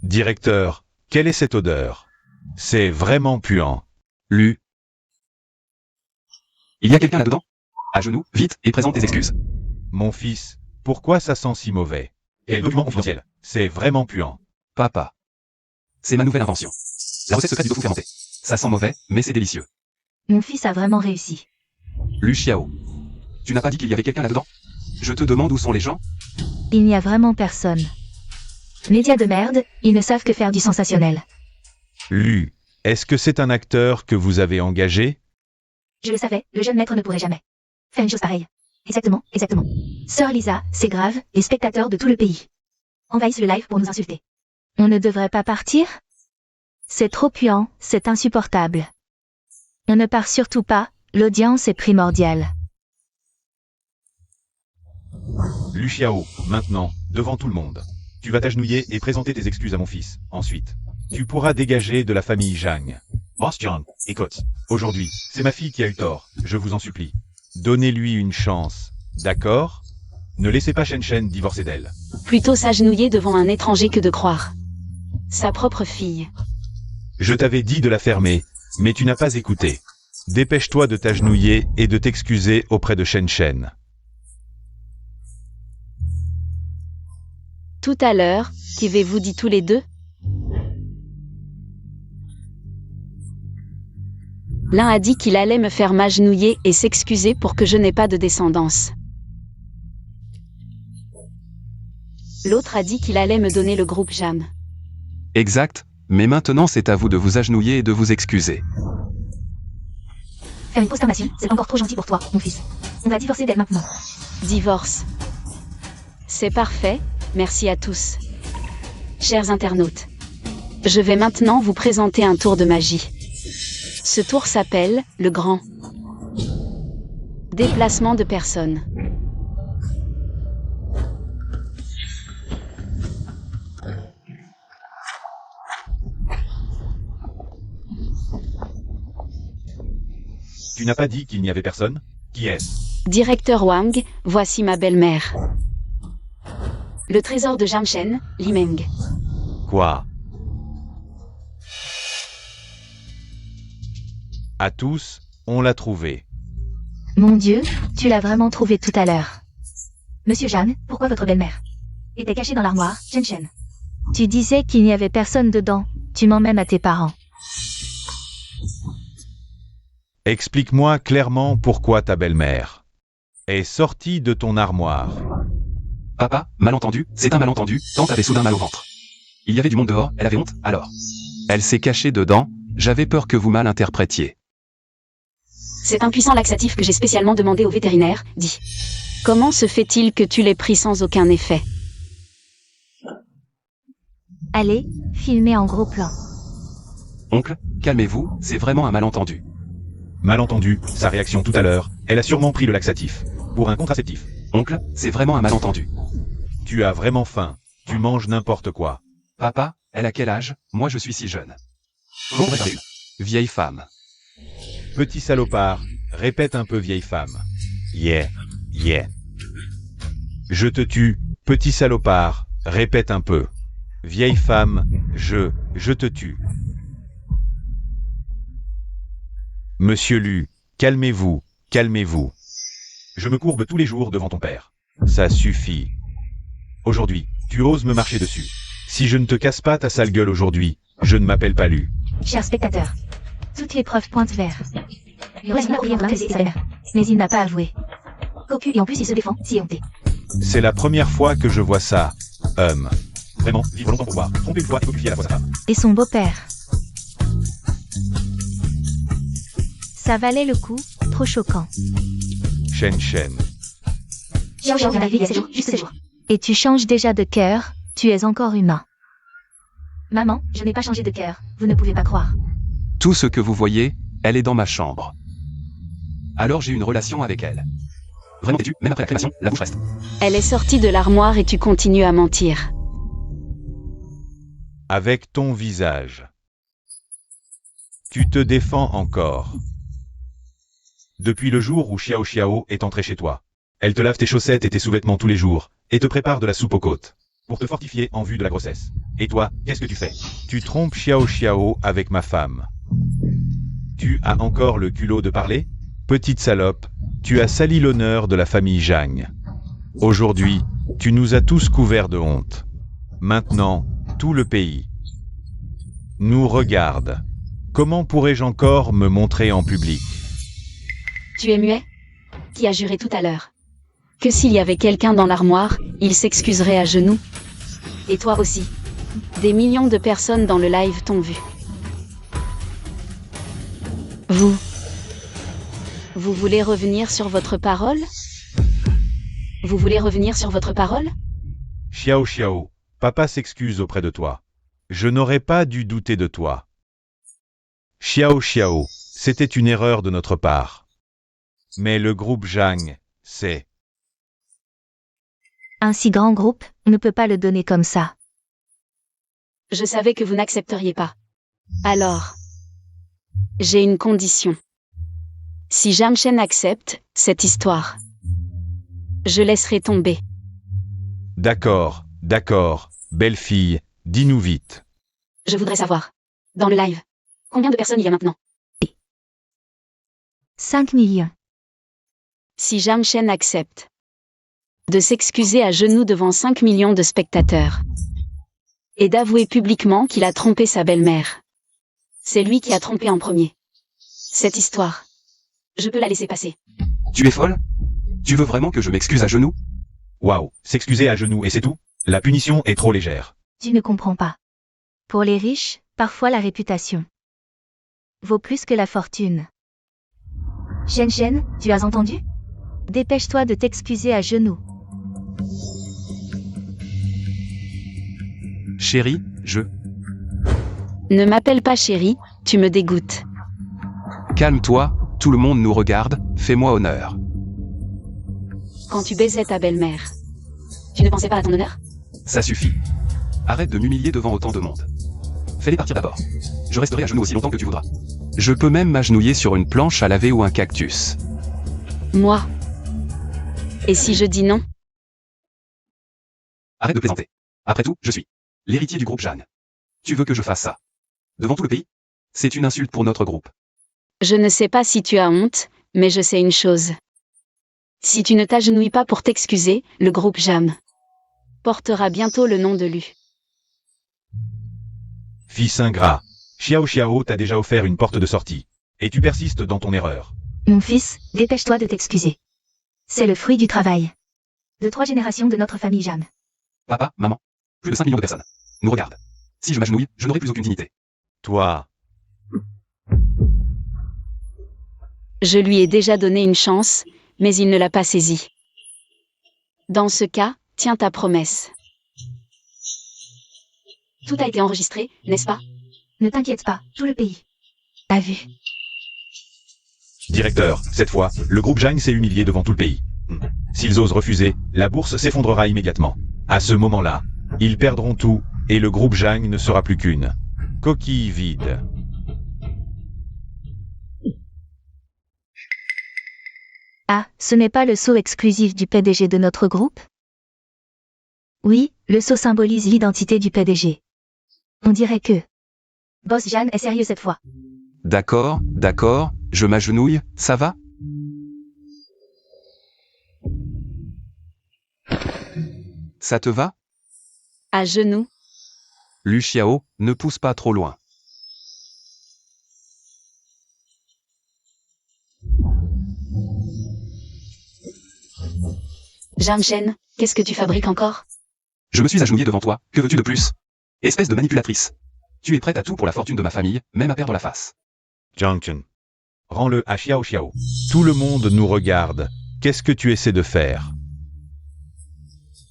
D: Directeur, quelle est cette odeur? C'est vraiment puant.
B: Lu. Il y a quelqu'un là-dedans? À genoux, vite, et présente tes excuses.
D: Mon fils, pourquoi ça sent si mauvais? Quel document confidentiel? C'est vraiment puant.
B: Papa. C'est ma nouvelle invention. La recette secrète du tofu fermenté. Ça sent mauvais, mais c'est délicieux.
C: Mon fils a vraiment réussi.
B: Lu Xiao. Tu n'as pas dit qu'il y avait quelqu'un là-dedans? Je te demande où sont les gens?
C: Il n'y a vraiment personne. Médias de merde, ils ne savent que faire du sensationnel.
D: Lu, est-ce que c'est un acteur que vous avez engagé?
C: Je le savais, le jeune maître ne pourrait jamais faire une chose pareille. Exactement, exactement. Sœur Lisa, c'est grave, les spectateurs de tout le pays envahissent le live pour nous insulter. On ne devrait pas partir? C'est trop puant, c'est insupportable. On ne part surtout pas, l'audience est primordiale.
D: Lu Xiao, maintenant, devant tout le monde. Tu vas t'agenouiller et présenter tes excuses à mon fils. Ensuite, tu pourras dégager de la famille Zhang. Boss Zhang, écoute. Aujourd'hui, c'est ma fille qui a eu tort, je vous en supplie. Donnez-lui une chance, d'accord? Ne laissez pas Shen Shen divorcer d'elle.
A: Plutôt s'agenouiller devant un étranger que de croire sa propre fille.
D: Je t'avais dit de la fermer, mais tu n'as pas écouté. Dépêche-toi de t'agenouiller et de t'excuser auprès de Shen Shen.
A: Tout à l'heure, qu'avez-vous dit tous les deux? L'un a dit qu'il allait me faire m'agenouiller et s'excuser pour que je n'ai pas de descendance. L'autre a dit qu'il allait me donner le groupe Jam.
B: Exact, mais maintenant c'est à vous de vous agenouiller et de vous excuser.
C: Faire une prosternation, c'est encore trop gentil pour toi, mon fils. On va divorcer d'elle maintenant.
A: Divorce. C'est parfait, merci à tous. Chers internautes, je vais maintenant vous présenter un tour de magie. Ce tour s'appelle le grand déplacement de personnes.
D: Tu n'as pas dit qu'il n'y avait personne? Qui est-ce?
A: Directeur Wang, voici ma belle-mère. Le trésor de Jamshen, Li Meng.
D: Quoi? À tous, on l'a trouvé.
C: Mon Dieu, tu l'as vraiment trouvé tout à l'heure. Monsieur Jeanne, pourquoi votre belle-mère était cachée dans l'armoire, Chen? Tu disais qu'il n'y avait personne dedans, tu mens même à tes parents.
D: Explique-moi clairement pourquoi ta belle-mère est sortie de ton armoire.
B: Papa, malentendu, c'est un malentendu, tante avait soudain mal au ventre. Il y avait du monde dehors, elle avait honte, alors. Elle s'est cachée dedans, j'avais peur que vous mal interprétiez.
A: Cet impuissant laxatif que j'ai spécialement demandé au vétérinaire, dit. Comment se fait-il que tu l'aies pris sans aucun effet?
C: Allez, filmez en gros plan.
B: Oncle, calmez-vous, c'est vraiment un malentendu.
D: Malentendu, sa réaction tout à l'heure, elle a sûrement pris le laxatif. Pour un contraceptif.
B: Oncle, c'est vraiment un malentendu.
D: Tu as vraiment faim. Tu manges n'importe quoi.
B: Papa, elle a quel âge? Moi je suis si jeune. Bon, vieille femme.
D: Petit salopard, répète un peu vieille femme. Yeah, yeah. Je te tue, petit salopard, répète un peu. Vieille femme, je te tue. Monsieur Lu, calmez-vous, calmez-vous. Je me courbe tous les jours devant ton père. Ça suffit. Aujourd'hui, tu oses me marcher dessus. Si je ne te casse pas ta sale gueule aujourd'hui, je ne m'appelle pas Lu.
C: Chers spectateurs, toutes les preuves pointent vers. Rosine a prié pour sa belle-mère, mais il n'a pas avoué. Cocu et en plus il se défend, si honté.
D: C'est la première fois que je vois ça. Vraiment, vivre longtemps pour voir. Tromper une fois et copier à la fois sa femme.
C: Et son beau-père. Ça valait le coup, trop choquant.
D: Chen.
C: Juste 7 jours. Et tu changes déjà de cœur, tu es encore humain. Maman, je n'ai pas changé de cœur, vous ne pouvez pas croire.
B: Tout ce que vous voyez, elle est dans ma chambre. Alors j'ai une relation avec elle. Vraiment têtu, même après la crémation, la bouche reste.
A: Elle est sortie de l'armoire et tu continues à mentir.
D: Avec ton visage. Tu te défends encore. Depuis le jour où Xiao est entrée chez toi. Elle te lave tes chaussettes et tes sous-vêtements tous les jours, et te prépare de la soupe aux côtes, pour te fortifier en vue de la grossesse. Et toi, qu'est-ce que tu fais? Tu trompes Xiao avec ma femme. Tu as encore le culot de parler? Petite salope, tu as sali l'honneur de la famille Zhang. Aujourd'hui, tu nous as tous couverts de honte. Maintenant, tout le pays nous regarde. Comment pourrais-je encore me montrer en public?
A: Tu es muet? Qui a juré tout à l'heure que s'il y avait quelqu'un dans l'armoire, il s'excuserait à genoux. Et toi aussi. Des millions de personnes dans le live t'ont vu. Vous voulez revenir sur votre parole? Vous voulez revenir sur votre parole?
D: Xiao, papa s'excuse auprès de toi. Je n'aurais pas dû douter de toi. Xiao, c'était une erreur de notre part. Mais le groupe Zhang, c'est...
C: Un si grand groupe, ne peut pas le donner comme ça.
A: Je savais que vous n'accepteriez pas. Alors, j'ai une condition. Si Zhang Shen accepte cette histoire, je laisserai tomber.
D: D'accord, belle fille, dis-nous vite.
A: Je voudrais savoir, dans le live, combien de personnes il y a maintenant?
C: 5 millions.
A: Si Zhang Shen accepte de s'excuser à genoux devant 5 millions de spectateurs et d'avouer publiquement qu'il a trompé sa belle-mère, c'est lui qui a trompé en premier. Cette histoire, je peux la laisser passer.
B: Tu es folle? Tu veux vraiment que je m'excuse à genoux?
D: Waouh, s'excuser à genoux et c'est tout? La punition est trop légère.
C: Tu ne comprends pas. Pour les riches, parfois la réputation vaut plus que la fortune. Chen, tu as entendu? Dépêche-toi de t'excuser à genoux.
B: Chérie,
A: Ne m'appelle pas chérie, tu me dégoûtes.
B: Calme-toi, tout le monde nous regarde, fais-moi honneur.
A: Quand tu baisais ta belle-mère, tu ne pensais pas à ton honneur?
B: Ça suffit. Arrête de m'humilier devant autant de monde. Fais-les partir d'abord. Je resterai à genoux aussi longtemps que tu voudras. Je peux même m'agenouiller sur une planche à laver ou un cactus.
A: Moi? Et si je dis non?
B: Arrête de plaisanter. Après tout, je suis l'héritier du groupe Zhang. Tu veux que je fasse ça? Devant tout le pays? C'est une insulte pour notre groupe.
A: Je ne sais pas si tu as honte, mais je sais une chose. Si tu ne t'agenouilles pas pour t'excuser, le groupe Jam portera bientôt le nom de Lu.
D: Fils ingrat. Xiao Xiao t'a déjà offert une porte de sortie. Et tu persistes dans ton erreur.
C: Mon fils, dépêche-toi de t'excuser. C'est le fruit du travail. De 3 générations de notre famille Jam.
B: Papa, maman, plus de 5 millions de personnes nous regardent. Si je m'agenouille, je n'aurai plus aucune dignité.
D: Toi,
A: Je lui ai déjà donné une chance, mais il ne l'a pas saisie. Dans ce cas, tiens ta promesse. Tout a été enregistré, n'est-ce pas?
C: Ne t'inquiète pas, tout le pays a vu.
D: directeur, cette fois, le groupe Jang s'est humilié devant tout le pays. S'ils osent refuser, la bourse s'effondrera immédiatement. À ce moment-là, ils perdront tout, et le groupe Jang ne sera plus qu'une coquille vide.
C: Ah, ce n'est pas le sceau exclusif du PDG de notre groupe? Oui, le sceau symbolise l'identité du PDG. On dirait que Boss Jeanne est sérieux cette fois.
B: D'accord, d'accord, je m'agenouille, ça va? Ça te va?
A: À genoux.
B: Lu Xiao, ne pousse pas trop loin.
A: Jam Shen, qu'est-ce que tu fabriques encore?
B: Je me suis agenouillé devant toi, que veux-tu de plus? Espèce de manipulatrice. Tu es prête à tout pour la fortune de ma famille, même à perdre la face.
D: Junction. Rends-le à Xiao Xiao. Tout le monde nous regarde. Qu'est-ce que tu essaies de faire?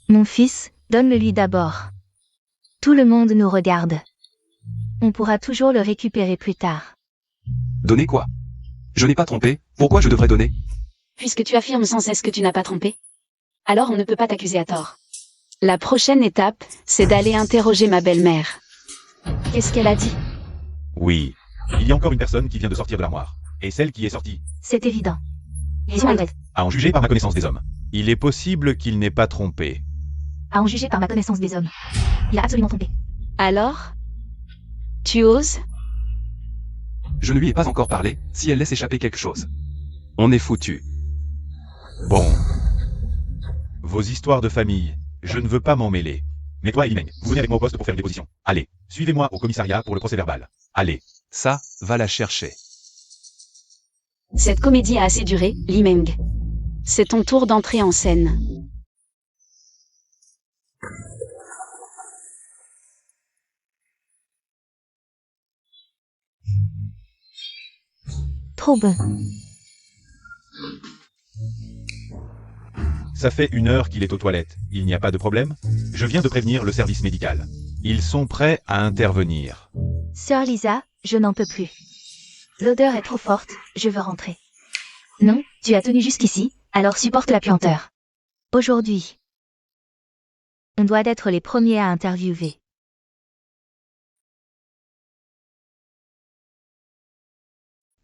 C: Mon fils, donne-le-lui d'abord. Tout le monde nous regarde. On pourra toujours le récupérer plus tard.
B: Donner quoi? Je n'ai pas trompé, pourquoi je devrais donner?
A: Puisque tu affirmes sans cesse que tu n'as pas trompé. Alors on ne peut pas t'accuser à tort. La prochaine étape, c'est d'aller interroger ma belle-mère. Qu'est-ce qu'elle a dit?
D: Oui. Il y a encore une personne qui vient de sortir de l'armoire. Et celle qui est sortie,
C: C'est évident. Vision Aldred.
D: à en juger par ma connaissance des hommes. Il est possible qu'il n'ait pas trompé.
C: À en juger par ma connaissance des hommes. Il a absolument trompé.
A: Alors? Tu oses?
B: Je ne lui ai pas encore parlé, si elle laisse échapper quelque chose. On est foutu.
D: Bon. Vos histoires de famille, je ne veux pas m'en mêler. Mais toi et Limeng, vous venez avec moi au poste pour faire une déposition. Allez, suivez-moi au commissariat pour le procès verbal. Allez.
B: Ça, va la chercher.
A: Cette comédie a assez duré, Li Meng. C'est ton tour d'entrer en scène.
C: Trop bon.
D: Ça fait 1 heure qu'il est aux toilettes. Il n'y a pas de problème? Je viens de prévenir le service médical. Ils sont prêts à intervenir.
C: Sœur Lisa, je n'en peux plus. L'odeur est trop forte, je veux rentrer. Non, tu as tenu jusqu'ici, alors supporte la puanteur. Aujourd'hui, on doit être les premiers à interviewer.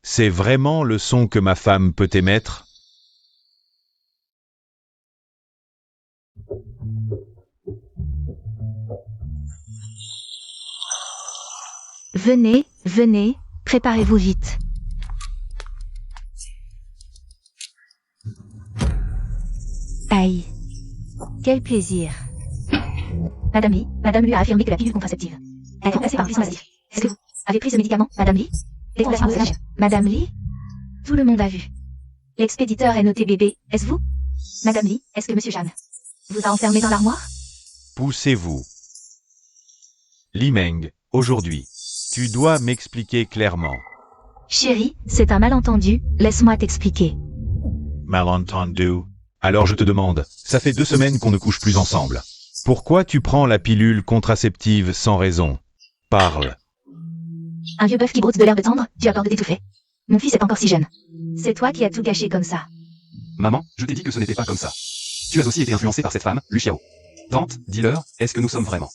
D: C'est vraiment le son que ma femme peut émettre?
C: Venez, venez, préparez-vous vite. Aïe. Quel plaisir. Madame Lu a affirmé que la pilule contraceptive est remplacée par un puissant massif. Est-ce que vous avez pris ce médicament, Madame Lee? Défondation de l'âge. Madame Lee? Tout le monde a vu. L'expéditeur est noté bébé, est-ce vous? Madame Lee, est-ce que Monsieur Jeanne vous a enfermé dans l'armoire?
D: Poussez-vous. Limeng, aujourd'hui, tu dois m'expliquer clairement.
C: Chérie, c'est un malentendu, laisse-moi t'expliquer.
D: Malentendu. Alors je te demande, ça fait 2 semaines qu'on ne couche plus ensemble. Pourquoi tu prends la pilule contraceptive sans raison? Parle.
C: Un vieux bœuf qui broute de l'herbe tendre, tu as peur de t'étouffer. Mon fils est encore si jeune. C'est toi qui as tout gâché comme ça.
B: Maman, je t'ai dit que ce n'était pas comme ça. Tu as aussi été influencé par cette femme, Lu Xiao. Tante, dis-leur, est-ce que nous sommes vraiment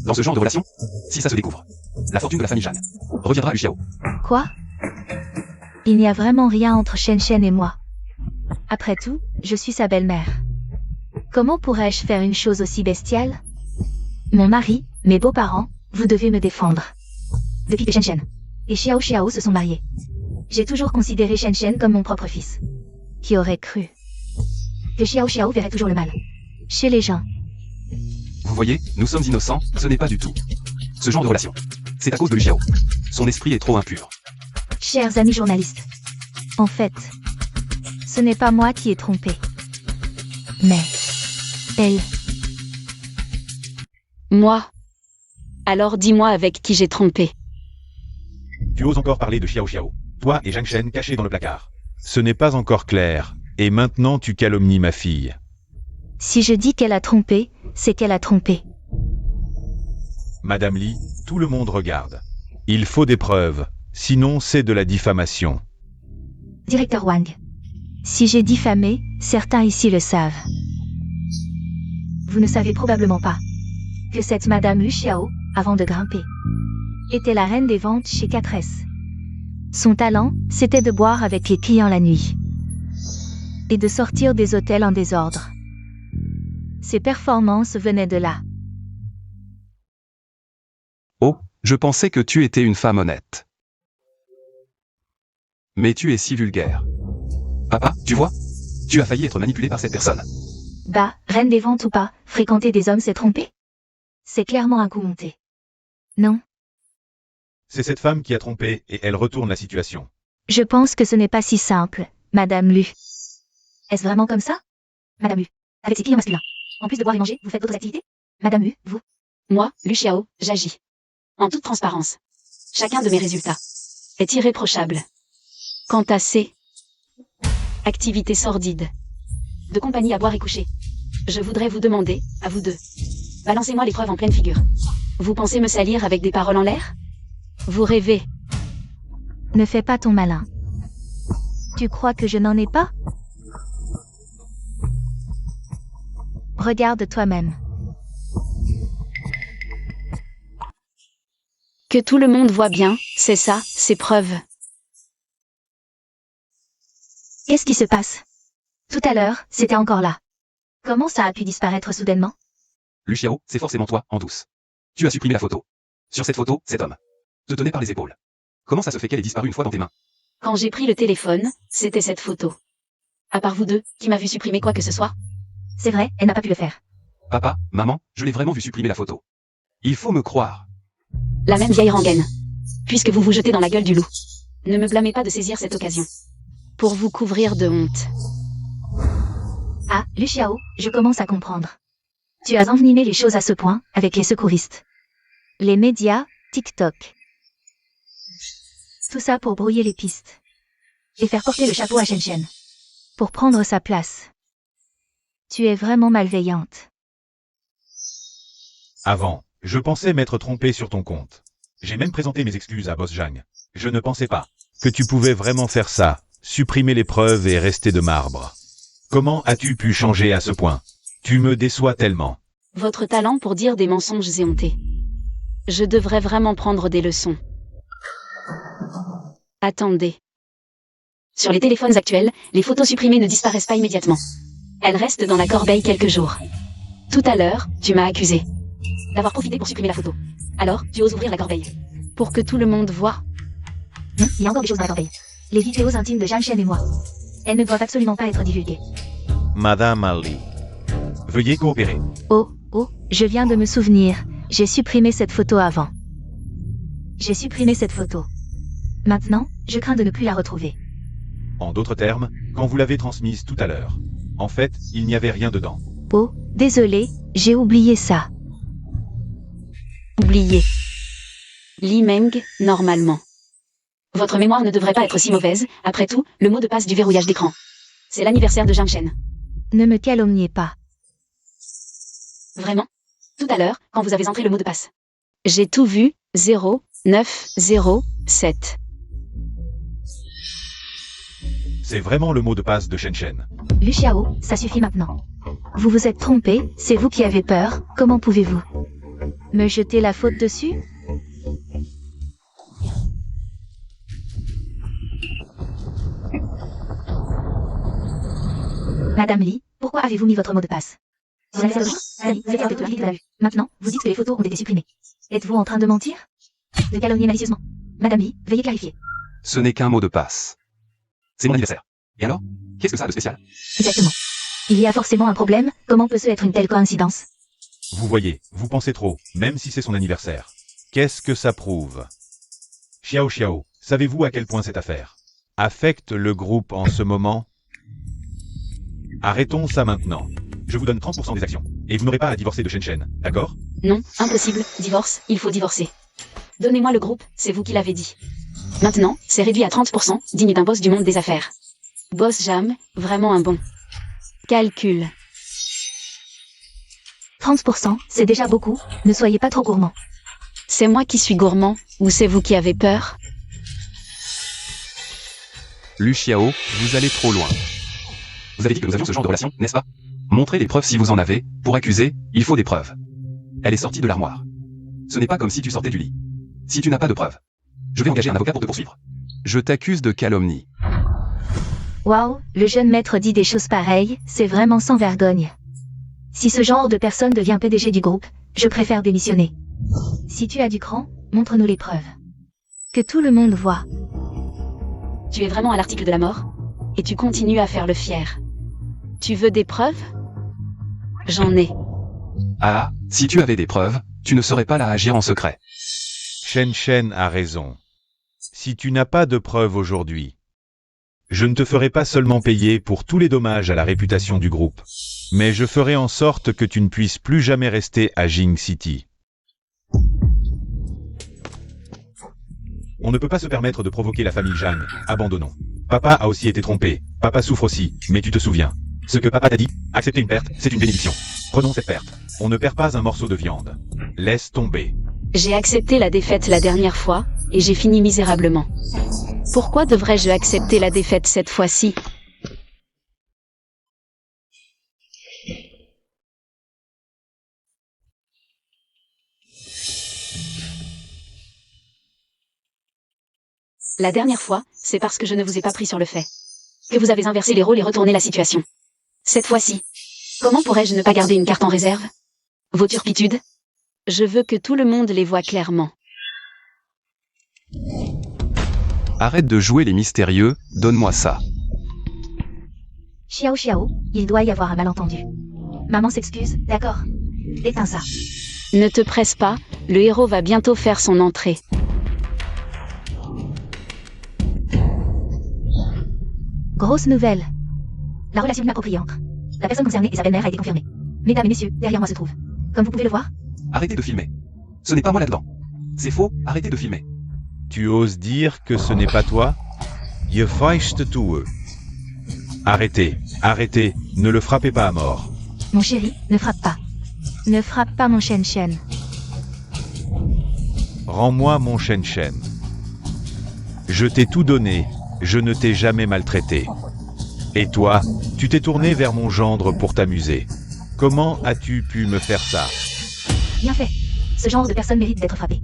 B: dans ce genre de relation? Si ça se découvre, la fortune de la famille Jeanne reviendra à Lu Xiao.
C: Quoi? Il n'y a vraiment rien entre Shen Shen et moi. Après tout, je suis sa belle-mère. Comment pourrais-je faire une chose aussi bestiale? Mon mari, mes beaux-parents, Vous devez me défendre. Depuis que Shen Shen et Xiao Xiao se sont mariés, j'ai toujours considéré Shen Shen comme mon propre fils. Qui aurait cru que Xiao Xiao verrait toujours le mal chez les gens?
B: Vous voyez, nous sommes innocents, ce n'est pas du tout ce genre de relation. C'est à cause de Lu Xiao. Son esprit est trop impur.
C: Chers amis journalistes, en fait, ce n'est pas moi qui ai trompé, mais elle.
A: Moi. Alors dis-moi avec qui j'ai trompé.
D: Tu oses encore parler de Xiao Xiao, toi et Zhang Shen cachés dans le placard. Ce n'est pas encore clair, et maintenant tu calomnies ma fille.
C: Si je dis qu'elle a trompé, c'est qu'elle a trompé.
D: Madame Li, tout le monde regarde. Il faut des preuves, sinon c'est de la diffamation.
C: Directeur Wang, si j'ai diffamé, certains ici le savent. Vous ne savez probablement pas que cette Madame Lu Xiao, avant de grimper, était la reine des ventes chez 4S. Son talent, c'était de boire avec les clients la nuit et de sortir des hôtels en désordre. Ses performances venaient de là.
B: Oh, je pensais que tu étais une femme honnête. Mais tu es si vulgaire. Papa, tu vois? Tu as failli être manipulé par cette personne.
C: Bah, reine des ventes ou pas, fréquenter des hommes c'est tromper? C'est clairement un coup monté. Non,
D: C'est cette femme qui a trompé et elle retourne la situation.
C: je pense que ce n'est pas si simple, Madame Lu. Est-ce vraiment comme ça? Madame Lu, avec ces clients masculins, en plus de boire et manger, vous faites d'autres activités? Madame Lu, vous?
A: Moi, Lu Xiao, j'agis. En toute transparence. Chacun de mes résultats est irréprochable. Quant à ces activités sordides, de compagnie à boire et coucher, je voudrais vous demander, à vous deux, balancez-moi les preuves en pleine figure. Vous pensez me salir avec des paroles en l'air? Vous rêvez.
C: Ne fais pas ton malin. Tu crois que je n'en ai pas? Regarde toi-même.
A: Que tout le monde voit bien, c'est ça, ces preuves.
C: Qu'est-ce qui se passe? Tout à l'heure, c'était encore là. Comment ça a pu disparaître soudainement?
B: Lu Xiao, c'est forcément toi, en douce. Tu as supprimé la photo. Sur cette photo, cet homme te tenait par les épaules. Comment ça se fait qu'elle ait disparu une fois dans tes mains?
A: Quand j'ai pris le téléphone, c'était cette photo. À part vous deux, qui m'a vu supprimer quoi que ce soit?
C: C'est vrai, elle n'a pas pu le faire.
B: Papa, maman, je l'ai vraiment vu supprimer la photo. Il faut me croire.
A: La même vieille rengaine. Puisque vous vous jetez dans la gueule du loup. Ne me blâmez pas de saisir cette occasion. Pour vous couvrir de honte.
C: Ah, Lu Xiao, je commence à comprendre. Tu as envenimé les choses à ce point, avec les secouristes. Les médias, TikTok. Tout ça pour brouiller les pistes. Et faire porter le chapeau à Shen Shen. Pour prendre sa place. Tu es vraiment malveillante.
D: Avant, je pensais m'être trompé sur ton compte. J'ai même présenté mes excuses à Boss Zhang. Je ne pensais pas que tu pouvais vraiment faire ça, supprimer les preuves et rester de marbre. Comment as-tu pu changer à ce point? Tu me déçois tellement.
A: Votre talent pour dire des mensonges éhontés. Je devrais vraiment prendre des leçons. Attendez. Sur les téléphones actuels, les photos supprimées ne disparaissent pas immédiatement. Elles restent dans la corbeille quelques jours. Tout à l'heure, tu m'as accusé d'avoir profité pour supprimer la photo. Alors, tu oses ouvrir la corbeille. Pour que tout le monde voie.
C: Il y a encore des choses dans la corbeille. Les vidéos intimes de Zhang Shen et moi. Elles ne doivent absolument pas être divulguées.
D: Madame Ali. Veuillez coopérer.
C: Oh, je viens de me souvenir. J'ai supprimé cette photo avant. J'ai supprimé cette photo. Maintenant, je crains de ne plus la retrouver.
D: En d'autres termes, quand vous l'avez transmise tout à l'heure. En fait, il n'y avait rien dedans.
C: Oh, désolé, j'ai oublié ça.
A: Oubliez. Li Meng, normalement. Votre mémoire ne devrait pas être si mauvaise, après tout, le mot de passe du verrouillage d'écran. C'est l'anniversaire de Zhang Shen.
C: Ne me calomniez pas.
A: Vraiment? Tout à l'heure, quand vous avez entré le mot de passe. J'ai tout vu, 0907.
D: C'est vraiment le mot de passe de Shen Shen.
C: Lu Xiao, ça suffit maintenant. Vous vous êtes trompé, c'est vous qui avez peur, comment pouvez-vous me jeter la faute dessus? Madame Li, pourquoi avez-vous mis votre mot de passe? Vous avez fait de la vue. Maintenant, vous dites que les photos ont été supprimées. Êtes-vous en train de mentir? De calomnier malicieusement? Madame Lee, veuillez clarifier.
B: Ce n'est qu'un mot de passe. C'est mon anniversaire. Et alors? Qu'est-ce que ça a de spécial?
C: Exactement. Il y a forcément un problème, comment peut-ce être une telle coïncidence?
D: Vous voyez, vous pensez trop, même si c'est son anniversaire. Qu'est-ce que ça prouve? Xiao Xiao, savez-vous à quel point cette affaire affecte le groupe en ce moment? Arrêtons ça maintenant. Je vous donne 30% des actions. Et vous n'aurez pas à divorcer de Shen Shen, d'accord?
A: Non, impossible, divorce, il faut divorcer. Donnez-moi le groupe, c'est vous qui l'avez dit. Maintenant, c'est réduit à 30%, digne d'un boss du monde des affaires. Boss Jam, vraiment un bon. Calcul.
C: 30%, c'est déjà beaucoup, ne soyez pas trop gourmand.
A: C'est moi qui suis gourmand, ou c'est vous qui avez peur?
B: Lu Xiao, vous allez trop loin. Vous avez dit que nous avions ce genre de relation, n'est-ce pas? Montrez les preuves si vous en avez. Pour accuser, il faut des preuves. Elle est sortie de l'armoire. Ce n'est pas comme si tu sortais du lit. Si tu n'as pas de preuves, je vais engager un avocat pour te poursuivre. Je t'accuse de calomnie.
C: Waouh, le jeune maître dit des choses pareilles, c'est vraiment sans vergogne. Si ce genre de personne devient PDG du groupe, je préfère démissionner. Si tu as du cran, montre-nous les preuves. Que tout le monde voit.
A: Tu es vraiment à l'article de la mort? Et tu continues à faire le fier. Tu veux des preuves? J'en ai.
B: Ah, si tu avais des preuves, tu ne serais pas là à agir en secret.
D: Shen Shen a raison. Si tu n'as pas de preuves aujourd'hui, je ne te ferai pas seulement payer pour tous les dommages à la réputation du groupe, mais je ferai en sorte que tu ne puisses plus jamais rester à Jing City. On ne peut pas se permettre de provoquer la famille Zhang, abandonnons. Papa a aussi été trompé, papa souffre aussi, mais tu te souviens. Ce que papa t'a dit, accepter une perte, c'est une bénédiction. Prenons cette perte. On ne perd pas un morceau de viande. Laisse tomber.
A: J'ai accepté la défaite la dernière fois, et j'ai fini misérablement. Pourquoi devrais-je accepter la défaite cette fois-ci? La dernière fois, c'est parce que je ne vous ai pas pris sur le fait. Que vous avez inversé les rôles et retourné la situation. Cette fois-ci, comment pourrais-je ne pas garder une carte en réserve? Vos turpitudes? Je veux que tout le monde les voie clairement.
B: Arrête de jouer les mystérieux, donne-moi ça.
C: Xiao Xiao, il doit y avoir un malentendu. Maman s'excuse, d'accord. Éteins ça.
A: Ne te presse pas, le héros va bientôt faire son entrée.
C: Grosse nouvelle. La relation inappropriée entre la personne concernée et sa belle-mère a été confirmée. Mesdames et messieurs, derrière moi se trouve. Comme vous pouvez le voir,
B: Arrêtez de filmer. Ce n'est pas moi là-dedans. C'est faux, arrêtez de filmer.
D: Tu oses dire que ce n'est pas toi? Je feiste tout. Arrêtez, arrêtez, ne le frappez pas à mort.
C: mon chéri, ne frappe pas. Ne frappe pas mon Shen Shen.
D: Rends-moi mon Shen Shen. Je t'ai tout donné, je ne t'ai jamais maltraité. Et toi, tu t'es tourné vers mon gendre pour t'amuser. Comment as-tu pu me faire ça?
C: Bien fait. Ce genre de personne mérite d'être frappé.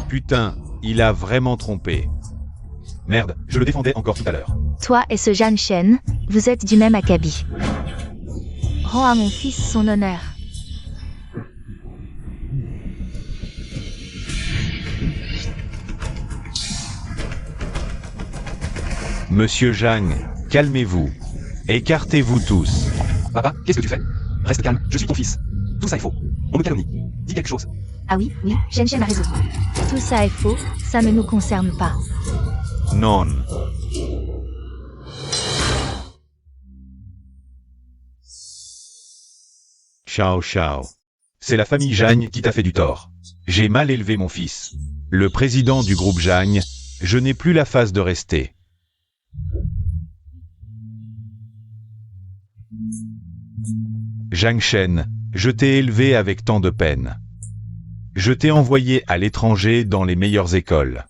D: Putain, il a vraiment trompé. Merde, je le défendais encore tout à l'heure.
C: Toi et ce Shan Shen, vous êtes du même acabit. Rends à mon fils son honneur.
D: Monsieur Zhang, calmez-vous. Écartez-vous tous.
B: Papa, qu'est-ce que tu fais? Reste calme, je suis ton fils. Tout ça est faux. On me calomnie. Dis quelque chose.
C: Ah oui, Shen Shen a raison. Tout ça est faux, ça ne nous concerne pas.
D: Non. Ciao, ciao. C'est la famille Zhang qui t'a fait du tort. J'ai mal élevé mon fils. Le président du groupe Zhang, je n'ai plus la face de rester. Zhang Shen, je t'ai élevé avec tant de peine. Je t'ai envoyé à l'étranger dans les meilleures écoles.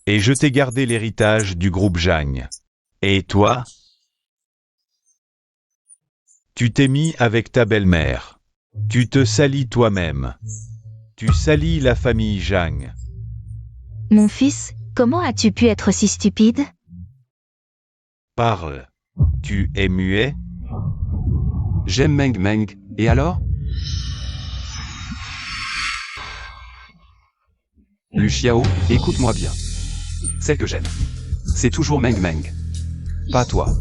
D: Et je t'ai gardé l'héritage du groupe Zhang. Et toi? Tu t'es mis avec ta belle-mère. Tu te salis toi-même. Tu salis la famille Zhang.
C: Mon fils, comment as-tu pu être si stupide?
D: Parle. Tu es muet?
B: J'aime Meng Meng, et alors? Lu Xiao, écoute-moi bien. Celle que j'aime. C'est toujours Meng Meng. Pas toi.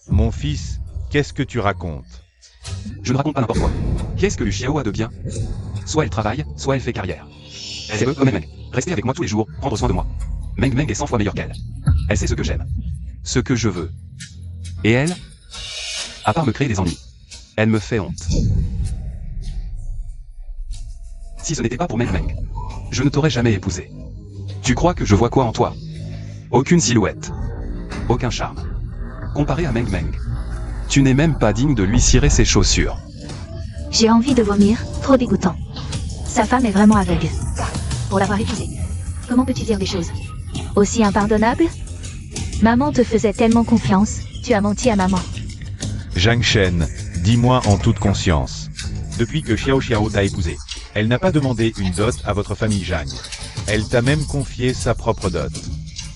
D: Mon fils, qu'est-ce que tu racontes?
B: Je ne raconte pas n'importe quoi. Qu'est-ce que Lu Xiao a de bien? Soit elle travaille, soit elle fait carrière. Elle veut, comme Meng Meng, rester avec moi tous les jours, prendre soin de moi. Meng Meng est 100 fois meilleure qu'elle. Elle sait ce que j'aime. Ce que je veux. Et elle? À part me créer des ennuis. Elle me fait honte. Si ce n'était pas pour Meng Meng, je ne t'aurais jamais épousé. Tu crois que je vois quoi en toi? Aucune silhouette. Aucun charme. Comparé à Meng Meng, tu n'es même pas digne de lui cirer ses chaussures.
C: J'ai envie de vomir, trop dégoûtant. Sa femme est vraiment aveugle. Pour l'avoir épousée. Comment peux-tu dire des choses aussi impardonnables? Maman te faisait tellement confiance, tu as menti à maman.
D: Zhang Shen, dis-moi en toute conscience. Depuis que Xiao Xiao t'a épousé, elle n'a pas demandé une dot à votre famille Zhang. Elle t'a même confié sa propre dot.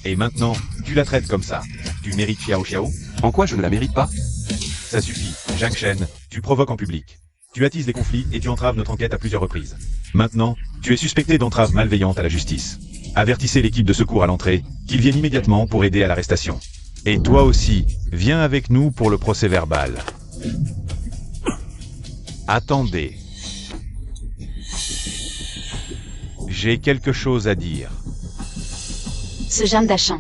D: Et maintenant, tu la traites comme ça. Tu mérites Xiao Xiao?
B: En quoi je ne la mérite pas?
D: Ça suffit, Zhang Shen, tu provoques en public. Tu attises les conflits et tu entraves notre enquête à plusieurs reprises. Maintenant, tu es suspecté d'entrave malveillante à la justice. Avertissez l'équipe de secours à l'entrée, qu'ils viennent immédiatement pour aider à l'arrestation. Et toi aussi, viens avec nous pour le procès verbal. Attendez. J'ai quelque chose à dire.
A: Ce Jeanne d'Achan.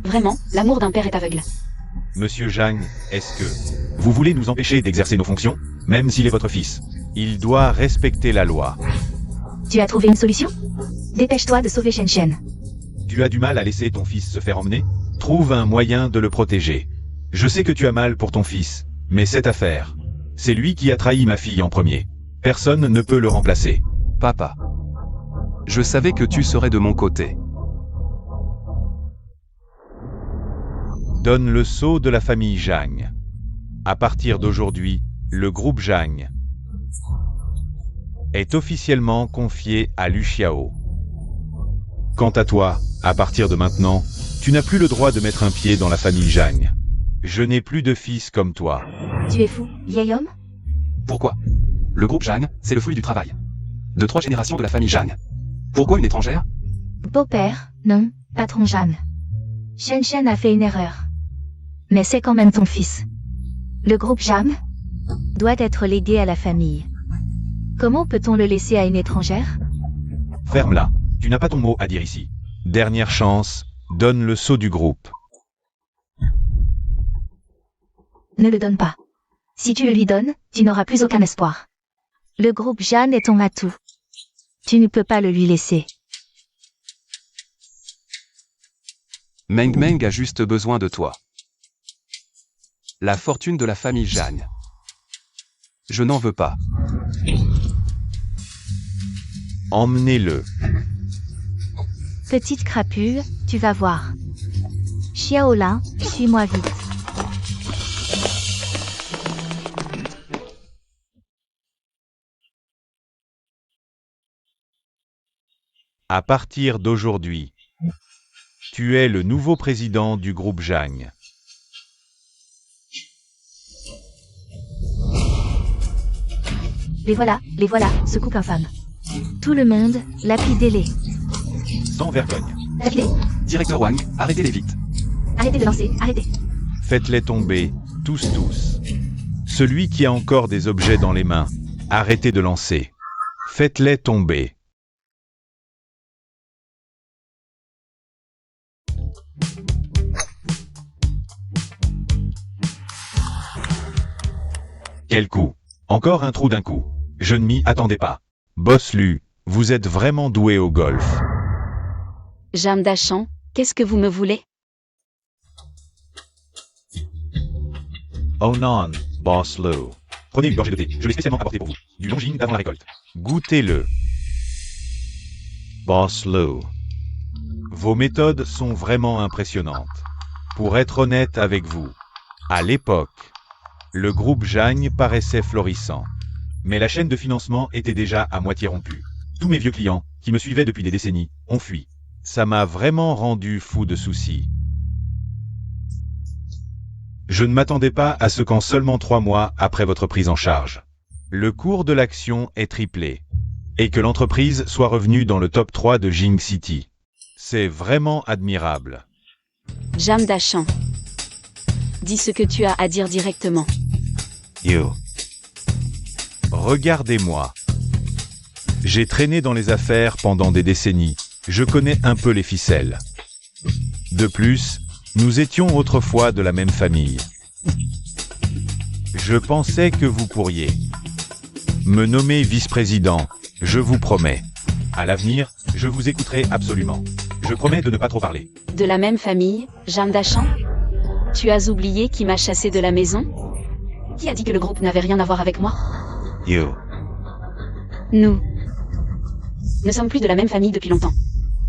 A: Vraiment, l'amour d'un père est aveugle.
D: Monsieur Zhang, est-ce que vous voulez nous empêcher d'exercer nos fonctions, même s'il est votre fils? Il doit respecter la loi.
C: Tu as trouvé une solution? Dépêche-toi de sauver Shen Shen.
D: Tu as du mal à laisser ton fils se faire emmener? Trouve un moyen de le protéger. Je sais que tu as mal pour ton fils, mais cette affaire, c'est lui qui a trahi ma fille en premier. Personne ne peut le remplacer.
B: Papa. Je savais que tu serais de mon côté.
D: Donne le sceau de la famille Zhang. À partir d'aujourd'hui, le groupe Zhang est officiellement confié à Lu Xiao. Quant à toi, à partir de maintenant, tu n'as plus le droit de mettre un pied dans la famille Zhang. Je n'ai plus de fils comme toi.
C: Tu es fou, vieil homme?
B: Pourquoi? Le groupe Zhang, c'est le fruit du travail. De 3 générations de la famille Zhang. Pourquoi une étrangère?
C: Beau-père, non, patron Jeanne. Shen Shen a fait une erreur. Mais c'est quand même ton fils. Le groupe Jeanne doit être légué à la famille. Comment peut-on le laisser à une étrangère?
D: Ferme-la. Tu n'as pas ton mot à dire ici. Dernière chance, donne le sceau du groupe.
C: Ne le donne pas. Si tu le lui donnes, tu n'auras plus aucun espoir. Le groupe Jeanne est ton atout. Tu ne peux pas le lui laisser.
B: Meng Meng a juste besoin de toi. La fortune de la famille Zhang. Je n'en veux pas.
D: Emmenez-le.
C: Petite crapule, tu vas voir. Xiaolin, suis-moi vite.
D: À partir d'aujourd'hui, tu es le nouveau président du groupe Zhang.
C: Les voilà, ce couple infâme. Tout le monde, lapidez-les.
D: Sans vergogne.
C: Lapidez.
B: Directeur Wang, arrêtez-les vite.
C: Arrêtez de lancer, arrêtez.
D: Faites-les tomber, tous. Celui qui a encore des objets dans les mains, arrêtez de lancer. Faites-les tomber. Quel coup! Encore un trou d'un coup. Je ne m'y attendais pas. Boss Lu, vous êtes vraiment doué au golf.
A: Jeanne d'Achan, qu'est-ce que vous me voulez?
D: Oh non, Boss Lu. Prenez une gorgée de thé, je l'ai spécialement apporté pour vous. Du longines d'avant la récolte. Goûtez-le. Boss Lu. Vos méthodes sont vraiment impressionnantes. Pour être honnête avec vous, à l'époque, le groupe Zhang paraissait florissant. Mais la chaîne de financement était déjà à moitié rompue. Tous mes vieux clients, qui me suivaient depuis des décennies, ont fui. Ça m'a vraiment rendu fou de soucis. Je ne m'attendais pas à ce qu'en seulement 3 mois après votre prise en charge, le cours de l'action est triplé. et que l'entreprise soit revenue dans le top 3 de Jing City. C'est vraiment admirable.
A: Jam Dachan. Dis ce que tu as à dire directement.
D: Yo. Regardez-moi. J'ai traîné dans les affaires pendant des décennies. Je connais un peu les ficelles. De plus, nous étions autrefois de la même famille. Je pensais que vous pourriez me nommer vice-président, je vous promets. À l'avenir, je vous écouterai absolument. Je promets de ne pas trop parler.
A: De la même famille, Jam Dachan? Tu as oublié qui m'a chassé de la maison? Qui a dit que le groupe n'avait rien à voir avec moi?
D: Yo.
A: Nous ne sommes plus de la même famille depuis longtemps.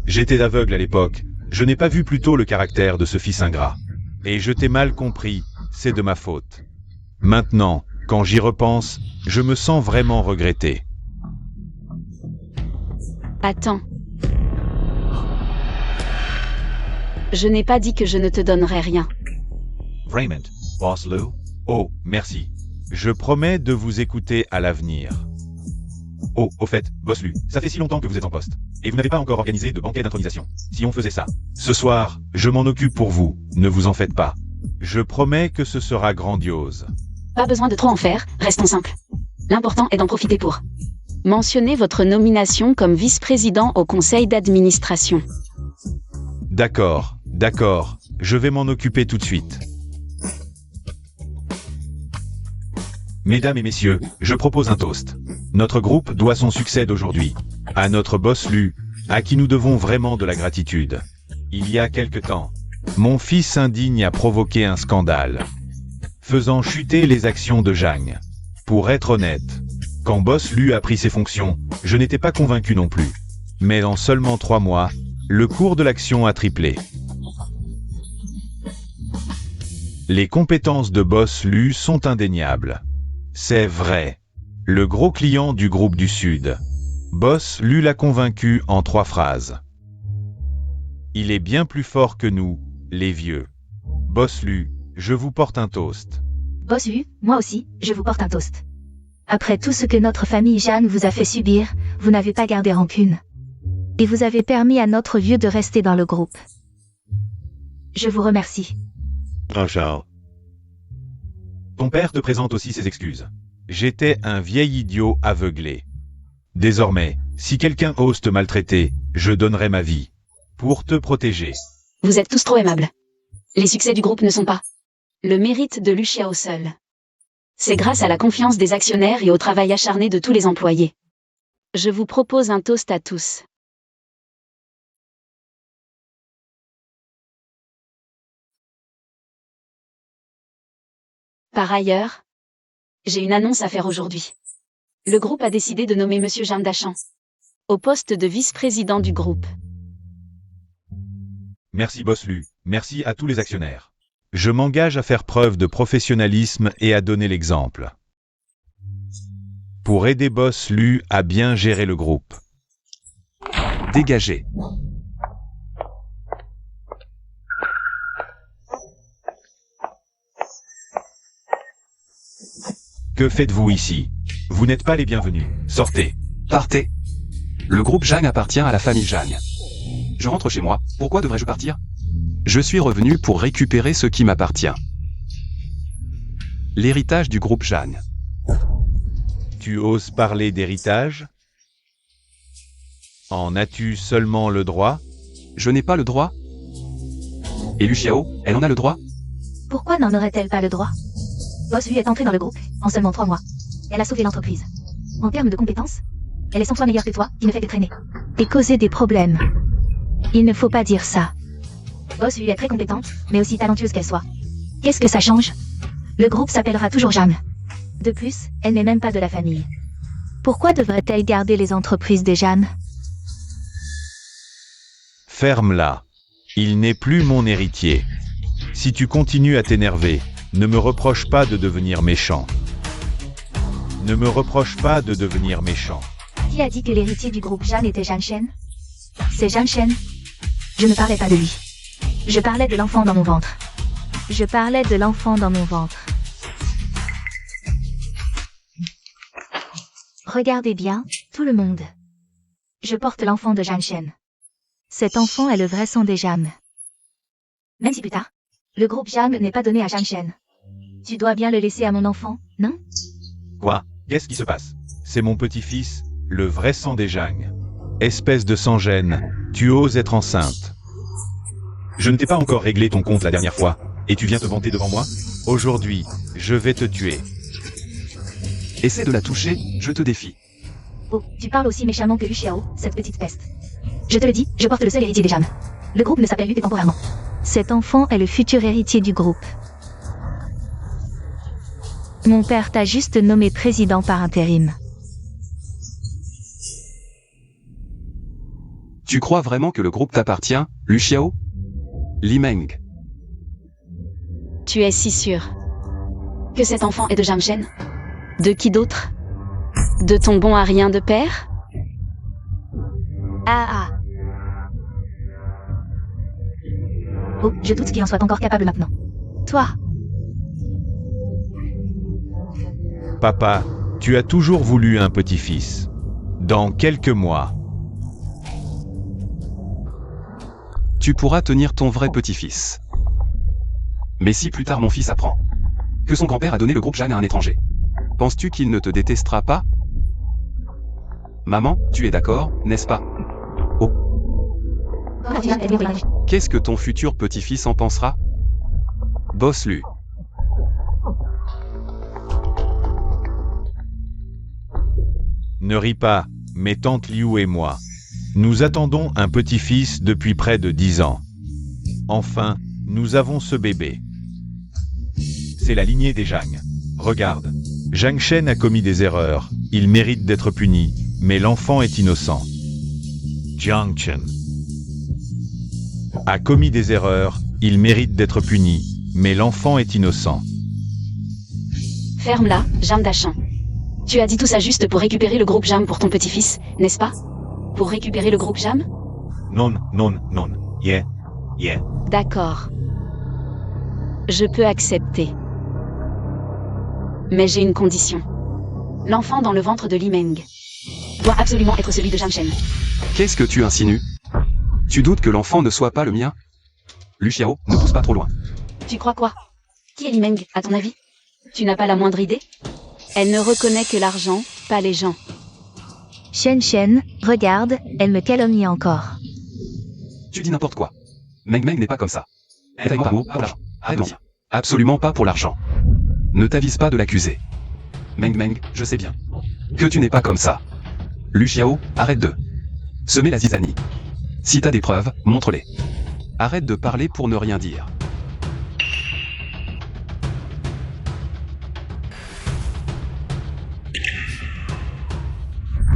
D: J'étais aveugle à l'époque. Je n'ai pas vu plus tôt le caractère de ce fils ingrat. Et je t'ai mal compris, c'est de ma faute. Maintenant, quand j'y repense, je me sens vraiment regretté.
A: Attends. Je n'ai pas dit que je ne te donnerais rien.
D: Raymond, Boss Lou. Oh, merci. Je promets de vous écouter à l'avenir. Oh, au fait, Boss Lu, ça fait si longtemps que vous êtes en poste. Et vous n'avez pas encore organisé de banquet d'intronisation. Si on faisait ça. Ce soir, je m'en occupe pour vous, ne vous en faites pas. Je promets que ce sera grandiose.
A: Pas besoin de trop en faire, restons simples. L'important est d'en profiter pour mentionner votre nomination comme vice-président au conseil d'administration.
D: D'accord, je vais m'en occuper tout de suite. Mesdames et messieurs, je propose un toast. Notre groupe doit son succès d'aujourd'hui à notre boss Lu, à qui nous devons vraiment de la gratitude. Il y a quelque temps, mon fils indigne a provoqué un scandale, faisant chuter les actions de Jang. Pour être honnête, quand boss Lu a pris ses fonctions, je n'étais pas convaincu non plus. Mais en seulement 3 mois, le cours de l'action a triplé. Les compétences de boss Lu sont indéniables. C'est vrai. Le gros client du groupe du Sud. Boss Lu l'a convaincu en 3 phrases. Il est bien plus fort que nous, les vieux. Boss Lu, je vous porte un toast.
C: Boss Lu, moi aussi, je vous porte un toast. Après tout ce que notre famille Jeanne vous a fait subir, vous n'avez pas gardé rancune. Et vous avez permis à notre vieux de rester dans le groupe. Je vous remercie.
D: Charles. Ton père te présente aussi ses excuses. J'étais un vieil idiot aveuglé. Désormais, si quelqu'un ose te maltraiter, je donnerai ma vie. Pour te protéger.
A: Vous êtes tous trop aimables. Les succès du groupe ne sont pas le mérite de Lu Xiao seul. C'est grâce à la confiance des actionnaires et au travail acharné de tous les employés. Je vous propose un toast à tous. Par ailleurs, j'ai une annonce à faire aujourd'hui. Le groupe a décidé de nommer Monsieur Jam Dachan au poste de vice-président du groupe.
D: Merci Boss Lu, merci à tous les actionnaires. Je m'engage à faire preuve de professionnalisme et à donner l'exemple. Pour aider Boss Lu à bien gérer le groupe.
B: Dégagez.
D: Que faites-vous ici? Vous n'êtes pas les bienvenus. Sortez.
B: Partez. Le groupe Jang appartient à la famille Jang. Je rentre chez moi, pourquoi devrais-je partir? Je suis revenu pour récupérer ce qui m'appartient. L'héritage du groupe Jang.
D: Tu oses parler d'héritage? En as-tu seulement le droit?
B: Je n'ai pas le droit? Et Lu Xiao, elle en a le droit?
C: Pourquoi n'en aurait-elle pas le droit? Boss Lu est entrée dans le groupe, en seulement 3 mois. Elle a sauvé l'entreprise. En termes de compétences, elle est 100 fois meilleure que toi, qui ne fait que traîner. Et causer des problèmes. Il ne faut pas dire ça. Boss Lu est très compétente, mais aussi talentueuse qu'elle soit. Qu'est-ce que ça change? Le groupe s'appellera toujours Jam. De plus, elle n'est même pas de la famille. Pourquoi devrait-elle garder les entreprises des Jeanne?
D: Ferme-la. Il n'est plus mon héritier. Si tu continues à t'énerver, ne me reproche pas de devenir méchant. Ne me reproche pas de devenir méchant.
C: Qui a dit que l'héritier du groupe Jeanne était Jeanne Shen? C'est Jeanne Shen. Je ne parlais pas de lui. Je parlais de l'enfant dans mon ventre. Je parlais de l'enfant dans mon ventre. Regardez bien, tout le monde. Je porte l'enfant de Zhang Shen. Cet enfant est le vrai sang des Jam. Même si plus tard, le groupe Jam n'est pas donné à Zhang Shen. Tu dois bien le laisser à mon enfant, non?
D: Quoi? Qu'est-ce qui se passe? C'est mon petit-fils, le vrai sang des Jang. Espèce de sans-gêne, tu oses être enceinte. Je ne t'ai pas encore réglé ton compte la dernière fois, et tu viens te vanter devant moi? Aujourd'hui, je vais te tuer.
B: Essaie de la toucher, je te défie.
C: Oh, tu parles aussi méchamment que Lu Xiao, cette petite peste. Je te le dis, je porte le seul héritier des Jam. Le groupe ne s'appelle plus que temporairement. Cet enfant est le futur héritier du groupe. Mon père t'a juste nommé président par intérim.
B: Tu crois vraiment que le groupe t'appartient, Lu Xiao? Li Meng.
A: Tu es si sûr que cet enfant est de Zhang Shen? De qui d'autre? De ton bon à rien de père?
C: Ah. Oh, je doute qu'il en soit encore capable maintenant. Toi,
D: Papa, tu as toujours voulu un petit-fils. Dans quelques mois.
B: Tu pourras tenir ton vrai petit-fils. Mais si plus tard mon fils apprend que son grand-père a donné le groupe Jang à un étranger, penses-tu qu'il ne te détestera pas? Maman, tu es d'accord, n'est-ce pas? Oh, qu'est-ce que ton futur petit-fils en pensera? Boss Lu.
D: Ne ris pas, mais tante Liu et moi. Nous attendons un petit-fils depuis près de 10 ans. Enfin, nous avons ce bébé. C'est la lignée des Jang. Regarde. Zhang Shen a commis des erreurs. Il mérite d'être puni, mais l'enfant est innocent. Zhang Shen a commis des erreurs. Il mérite d'être puni, mais l'enfant est innocent.
A: Ferme-la, Jam Dachan. Tu as dit tout ça juste pour récupérer le groupe Jam pour ton petit-fils, n'est-ce pas? Pour récupérer le groupe Jam?
D: Non. Yeah.
A: D'accord. Je peux accepter. Mais j'ai une condition. L'enfant dans le ventre de Li Meng doit absolument être celui de Zhang Shen.
B: Qu'est-ce que tu insinues? Tu doutes que l'enfant ne soit pas le mien? Lu Xiao, ne pousse pas trop loin.
A: Tu crois quoi? Qui est Li Meng, à ton avis? Tu n'as pas la moindre idée? Elle ne reconnaît que l'argent, pas les gens.
C: Shen, regarde, elle me calomnie encore.
B: Tu dis n'importe quoi. Meng n'est pas comme ça. Elle est amour pour l'argent. Arrête de mentir. Absolument pas pour l'argent. Ne t'avise pas de l'accuser. Meng, je sais bien que tu n'es pas comme ça. Lu Xiao, arrête de semer la zizanie. Si t'as des preuves, montre-les. Arrête de parler pour ne rien dire.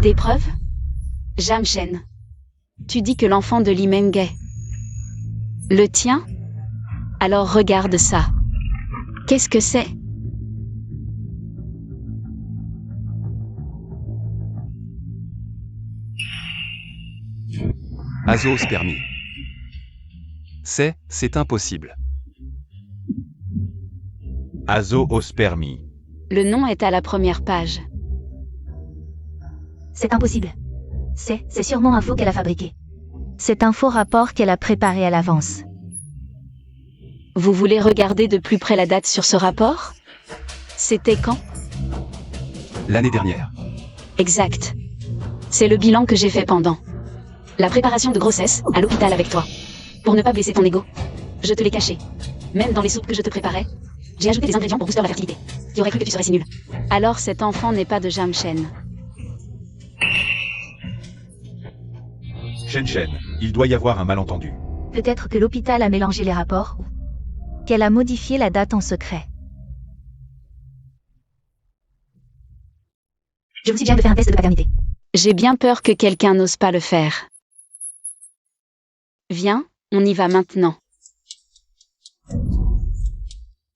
A: Des preuves? Zhang Shen. Tu dis que l'enfant de Li Meng est le tien? Alors regarde ça. Qu'est-ce que c'est?
B: Azoospermie. C'est impossible.
D: Azoospermie.
A: Le nom est à la première page.
C: C'est impossible. C'est sûrement un faux qu'elle a fabriqué. C'est un faux rapport qu'elle a préparé à l'avance.
A: Vous voulez regarder de plus près la date sur ce rapport? C'était quand?
B: L'année dernière.
A: Exact. C'est le bilan que j'ai fait pendant la préparation de grossesse à l'hôpital avec toi. Pour ne pas blesser ton ego, je te l'ai caché. Même dans les soupes que je te préparais, j'ai ajouté des ingrédients pour booster la fertilité. Tu aurais cru que tu serais si nul. Alors cet enfant n'est pas de Zhang Shen.
D: Shen, il doit y avoir un malentendu.
C: Peut-être que l'hôpital a mélangé les rapports ou qu'elle a modifié la date en secret. Je vous suggère de faire un test de paternité.
A: J'ai bien peur que quelqu'un n'ose pas le faire. Viens, on y va maintenant.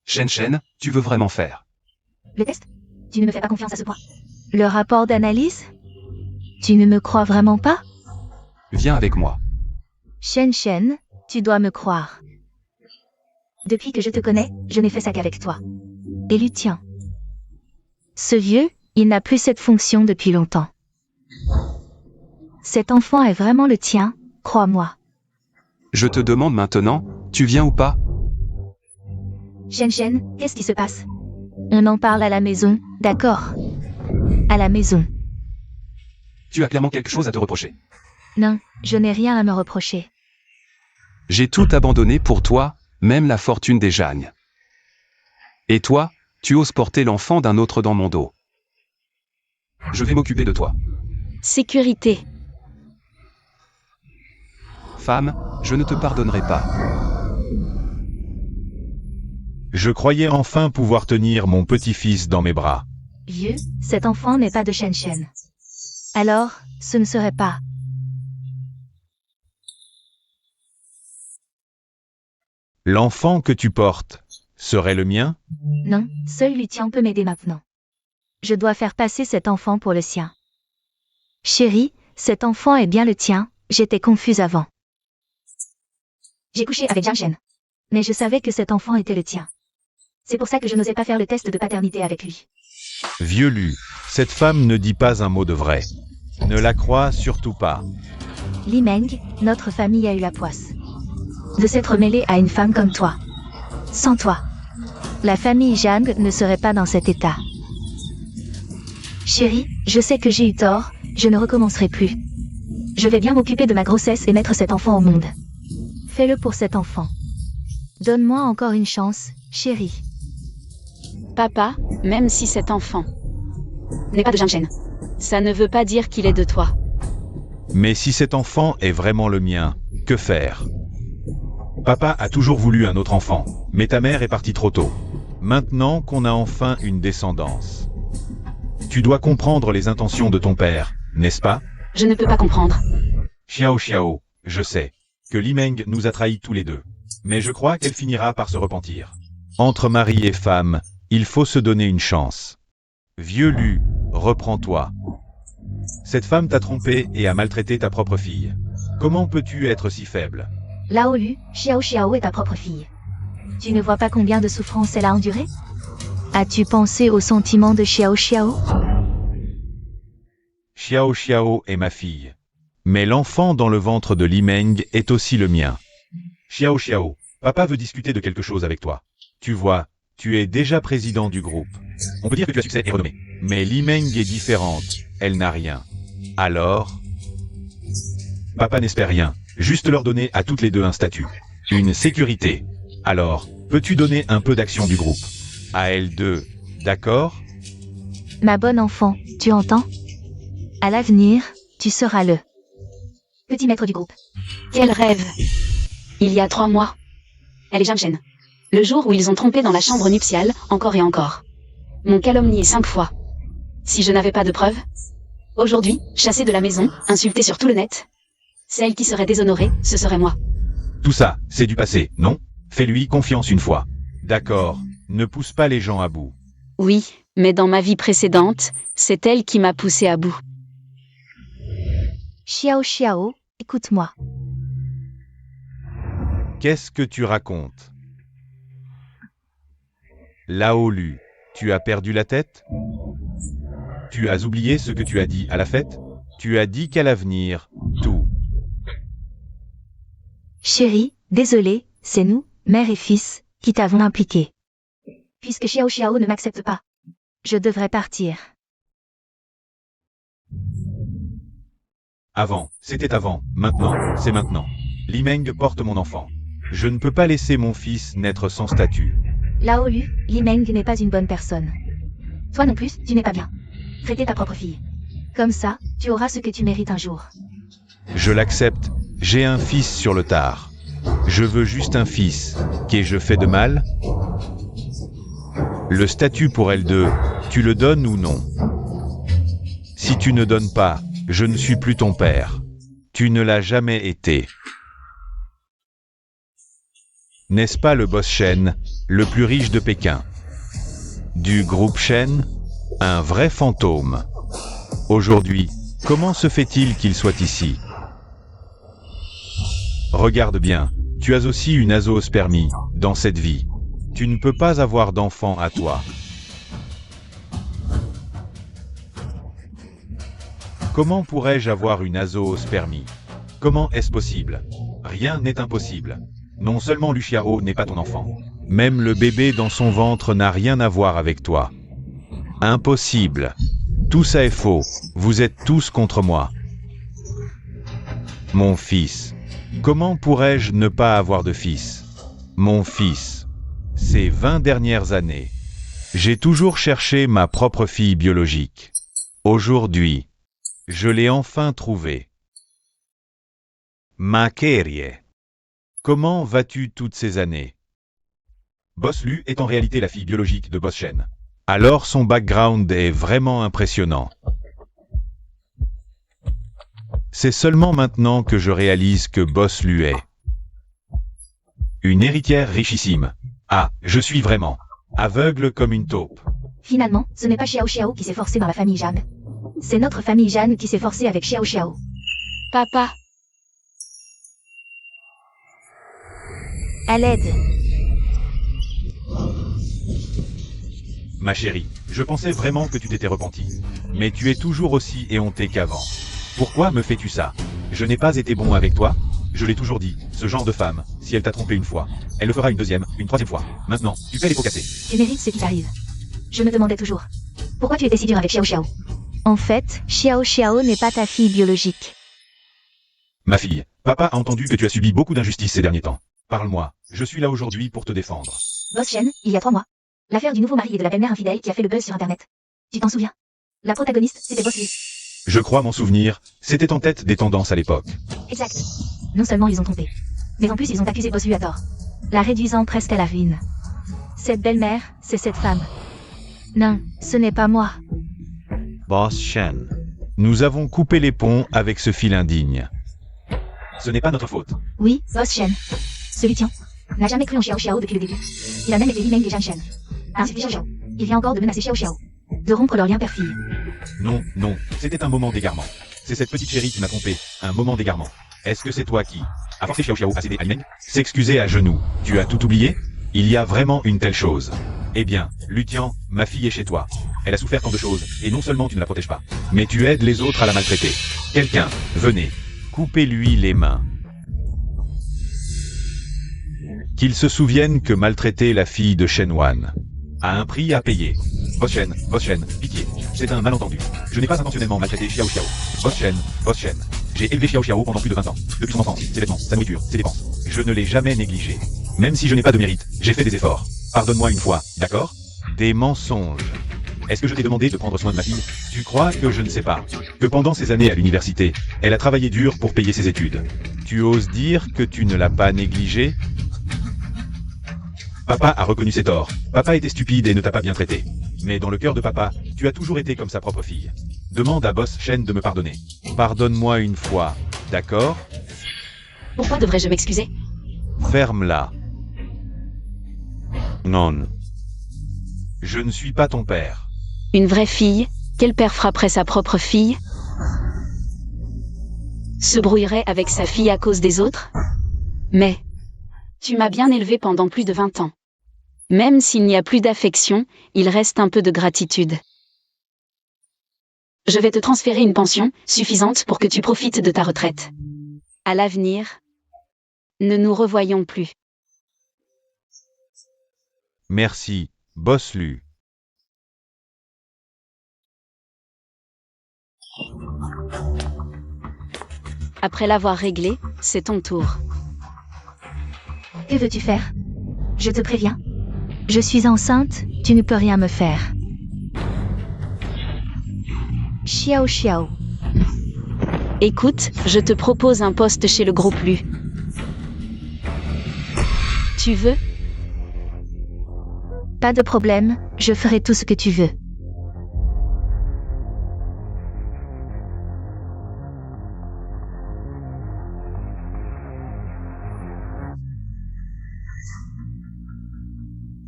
B: Shen, tu veux vraiment faire
C: Le test? Tu ne me fais pas confiance à ce point. Le rapport d'analyse? Tu ne me crois vraiment pas?
B: Viens avec moi.
C: Shen, tu dois me croire. Depuis que je te connais, je n'ai fait ça qu'avec toi. Et lui tient. Ce vieux, il n'a plus cette fonction depuis longtemps. Cet enfant est vraiment le tien, crois-moi.
B: Je te demande maintenant, tu viens ou pas?
C: Shen, qu'est-ce qui se passe? On en parle à la maison, d'accord? À la maison.
B: Tu as clairement quelque chose à te reprocher.
C: Non, je n'ai rien à me reprocher.
B: J'ai tout abandonné pour toi, même la fortune des Jagnes. Et toi, tu oses porter l'enfant d'un autre dans mon dos. Je vais m'occuper de toi.
A: Sécurité.
B: Femme, je ne te pardonnerai pas.
D: Je croyais enfin pouvoir tenir mon petit-fils dans mes bras.
C: Vieux, cet enfant n'est pas de Shen. Alors, ce ne serait pas.
D: L'enfant que tu portes serait le mien?
C: Non, seul Lutien peut m'aider maintenant. Je dois faire passer cet enfant pour le sien. Chérie, cet enfant est bien le tien, j'étais confuse avant. J'ai couché avec Shen. Mais je savais que cet enfant était le tien. C'est pour ça que je n'osais pas faire le test de paternité avec lui.
D: Vieux Lu, cette femme ne dit pas un mot de vrai. Ne la crois surtout pas.
C: Li Meng, notre famille a eu la poisse de s'être mêlée à une femme comme toi. Sans toi, la famille Zhang ne serait pas dans cet état. Chérie, je sais que j'ai eu tort, je ne recommencerai plus. Je vais bien m'occuper de ma grossesse et mettre cet enfant au monde. Fais-le pour cet enfant. Donne-moi encore une chance, chérie.
A: Papa, même si cet enfant n'est pas de Shen, ça ne veut pas dire qu'il est de toi.
D: Mais si cet enfant est vraiment le mien, que faire? Papa a toujours voulu un autre enfant, mais ta mère est partie trop tôt. Maintenant qu'on a enfin une descendance. Tu dois comprendre les intentions de ton père, n'est-ce pas?
A: Je ne peux pas comprendre.
D: Xiao, je sais que Li Meng nous a trahis tous les deux. Mais je crois qu'elle finira par se repentir. Entre mari et femme, il faut se donner une chance. Vieux Lu, reprends-toi. Cette femme t'a trompé et a maltraité ta propre fille. Comment peux-tu être si faible?
C: Lao Lu, Xiao est ta propre fille. Tu ne vois pas combien de souffrances elle a enduré? As-tu pensé aux sentiments de Xiao?
D: Xiao est ma fille. Mais l'enfant dans le ventre de Li Meng est aussi le mien. Xiao, papa veut discuter de quelque chose avec toi. Tu vois, tu es déjà président du groupe. On peut dire que tu as succès et renommée. Mais Li Meng est différente, elle n'a rien. Alors? Papa n'espère rien, juste leur donner à toutes les deux un statut. Une sécurité. Alors, peux-tu donner un peu d'action du groupe? À elles deux, d'accord?
C: Ma bonne enfant, tu entends? À l'avenir, tu seras le petit maître du groupe.
A: Quel rêve! Il y a 3 mois. Elle est Shen. Le jour où ils ont trompé dans la chambre nuptiale, encore et encore. M'ont calomnié 5 fois. Si je n'avais pas de preuves. Aujourd'hui, chassée de la maison, insultée sur tout le net. Celle qui serait déshonorée, ce serait moi.
D: Tout ça, c'est du passé, non? Fais-lui confiance une fois. D'accord, ne pousse pas les gens à bout.
A: Oui, mais dans ma vie précédente, c'est elle qui m'a poussé à bout.
C: Xiao, écoute-moi.
D: Qu'est-ce que tu racontes? Lao Lu, tu as perdu la tête? Tu as oublié ce que tu as dit à la fête? Tu as dit qu'à l'avenir, tout.
C: Chérie, désolé, c'est nous, mère et fils, qui t'avons impliqué. Puisque Xiao ne m'accepte pas, je devrais partir.
D: Avant, c'était avant, maintenant, c'est maintenant. Li Meng porte mon enfant. Je ne peux pas laisser mon fils naître sans statut.
C: Lao Lu, Li Meng n'est pas une bonne personne. Toi non plus, tu n'es pas bien. Traiter ta propre fille. Comme ça, tu auras ce que tu mérites un jour.
D: Je l'accepte, j'ai un fils sur le tard. Je veux juste un fils. Qu'ai-je fait de mal? Le statut pour L2, tu le donnes ou non? Si tu ne donnes pas, je ne suis plus ton père. Tu ne l'as jamais été. N'est-ce pas le boss Shen, le plus riche de Pékin? Du groupe Shen? Un vrai fantôme. Aujourd'hui, comment se fait-il qu'il soit ici? Regarde bien, tu as aussi une azoospermie dans cette vie. Tu ne peux pas avoir d'enfant à toi. Comment pourrais-je avoir une azoospermie? Comment est-ce possible? Rien n'est impossible. Non seulement Luciao n'est pas ton enfant, même le bébé dans son ventre n'a rien à voir avec toi. Impossible. Tout ça est faux. Vous êtes tous contre moi. Mon fils. Comment pourrais-je ne pas avoir de fils? Mon fils. Ces 20 dernières années, j'ai toujours cherché ma propre fille biologique. Aujourd'hui, je l'ai enfin trouvée. Ma Kerie. Comment vas-tu toutes ces années? Boss Lu est en réalité la fille biologique de Boss Shen. Alors son background est vraiment impressionnant. C'est seulement maintenant que je réalise que Boss Lu est une héritière richissime. Ah, je suis vraiment aveugle comme une taupe.
C: Finalement, ce n'est pas Xiao Xiao qui s'est forcé dans la famille Jeanne. C'est notre famille Jeanne qui s'est forcée avec Xiao Xiao.
A: Papa,
C: À l'aide.
D: Ma chérie, je pensais vraiment que tu t'étais repentie. Mais tu es toujours aussi éhontée qu'avant. Pourquoi me fais-tu ça? Je n'ai pas été bon avec toi? Je l'ai toujours dit, ce genre de femme, si elle t'a trompé une fois, elle le fera une deuxième, une troisième fois. Maintenant, tu fais les pots cassés.
C: Tu mérites ce qui t'arrive. Je me demandais toujours. Pourquoi tu étais si dur avec Xiao Xiao? En fait, Xiao Xiao n'est pas ta fille biologique.
D: Ma fille, papa a entendu que tu as subi beaucoup d'injustices ces derniers temps. Parle-moi, je suis là aujourd'hui pour te défendre.
C: Boss Shen, il y a 3 mois. L'affaire du nouveau mari et de la belle-mère infidèle qui a fait le buzz sur Internet. Tu t'en souviens? La protagoniste, c'était Boss Lu.
D: Je crois m'en souvenir, c'était en tête des tendances à l'époque.
C: Exact. Non seulement ils ont trompé, mais en plus ils ont accusé Boss Lu à tort, la réduisant presque à la ruine. Cette belle-mère, c'est cette femme. Non, ce n'est pas moi.
D: Boss Shen. Nous avons coupé les ponts avec ce fil indigne. Ce n'est pas notre faute.
C: Oui, Boss Shen. Ce Lutian n'a jamais cru en Xiao Xiao depuis le début. Il a même été l'email des Jeanne Shen. Ainsi que Xiao Xiao. Il vient encore de menacer Xiao Xiao. De rompre leur lien père-fille.
D: Non, non, c'était un moment d'égarement. C'est cette petite chérie qui m'a trompé, un moment d'égarement. Est-ce que c'est toi qui a forcé Xiao Xiao à céder à l'email? S'excuser à genoux. Tu as tout oublié? Il y a vraiment une telle chose. Eh bien, Lutian, ma fille est chez toi. Elle a souffert tant de choses, et non seulement tu ne la protèges pas, mais tu aides les autres à la maltraiter. Quelqu'un, venez, coupez-lui les mains. Qu'il se souvienne que maltraiter la fille de Shen Wan a un prix à payer. Boss Shen, pitié, c'est un malentendu. Je n'ai pas intentionnellement maltraité Xiao Xiao. Boss Shen, j'ai élevé Xiao Xiao pendant plus de 20 ans. Depuis son enfance, ses vêtements, sa nourriture, ses dépenses. Je ne l'ai jamais négligé. Même si je n'ai pas de mérite, j'ai fait des efforts. Pardonne-moi une fois, d'accord? Des mensonges. Est-ce que je t'ai demandé de prendre soin de ma fille? Tu crois que je ne sais pas? Que pendant ces années à l'université, elle a travaillé dur pour payer ses études. Tu oses dire que tu ne l'as pas négligée? Papa a reconnu ses torts. Papa était stupide et ne t'a pas bien traité. Mais dans le cœur de papa, tu as toujours été comme sa propre fille. Demande à Boss Shen de me pardonner. Pardonne-moi une fois, d'accord?
A: pourquoi devrais-je m'excuser?
D: Ferme-la. Non. Je ne suis pas ton père.
A: Une vraie fille, quel père frapperait sa propre fille? Se brouillerait avec sa fille à cause des autres? Mais tu m'as bien élevé pendant plus de 20 ans. Même s'il n'y a plus d'affection, il reste un peu de gratitude. Je vais te transférer une pension suffisante pour que tu profites de ta retraite. À l'avenir, ne nous revoyons plus.
D: Merci, Boss Lu.
A: Après l'avoir réglé, c'est ton tour.
C: Que veux-tu faire? Je te préviens. Je suis enceinte, tu ne peux rien me faire. Xiao Xiao.
A: Écoute, je te propose un poste chez le groupe Lu. Tu veux?
C: Pas de problème, je ferai tout ce que tu veux.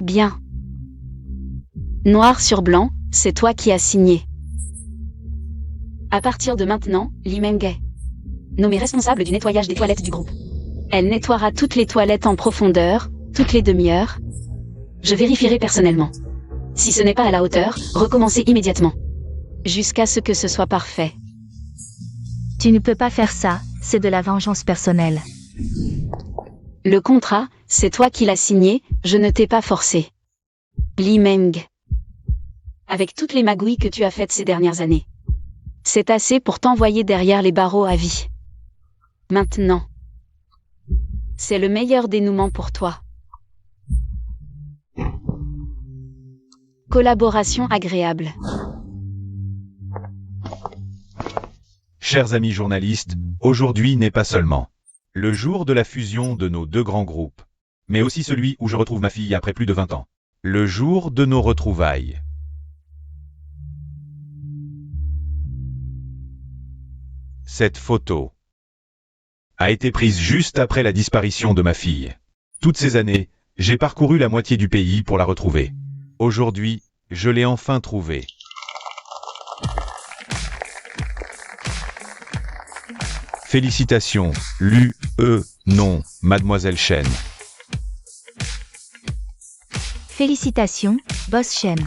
A: Bien. Noir sur blanc, c'est toi qui as signé. À partir de maintenant, Li Meng est nommée responsable du nettoyage des toilettes du groupe. Elle nettoiera toutes les toilettes en profondeur, toutes les demi-heures. Je vérifierai personnellement. Si ce n'est pas à la hauteur, recommencez immédiatement. Jusqu'à ce que ce soit parfait.
C: Tu ne peux pas faire ça, c'est de la vengeance personnelle.
A: Le contrat, c'est toi qui l'as signé, je ne t'ai pas forcé. Li Meng. Avec toutes les magouilles que tu as faites ces dernières années. C'est assez pour t'envoyer derrière les barreaux à vie. Maintenant. C'est le meilleur dénouement pour toi. Collaboration agréable.
D: Chers amis journalistes, aujourd'hui n'est pas seulement le jour de la fusion de nos deux grands groupes, mais aussi celui où je retrouve ma fille après plus de 20 ans. Le jour de nos retrouvailles. Cette photo a été prise juste après la disparition de ma fille. Toutes ces années, j'ai parcouru la moitié du pays pour la retrouver. Aujourd'hui, je l'ai enfin trouvée. Félicitations, non, Mademoiselle Chen.
C: Félicitations, Boss Shen.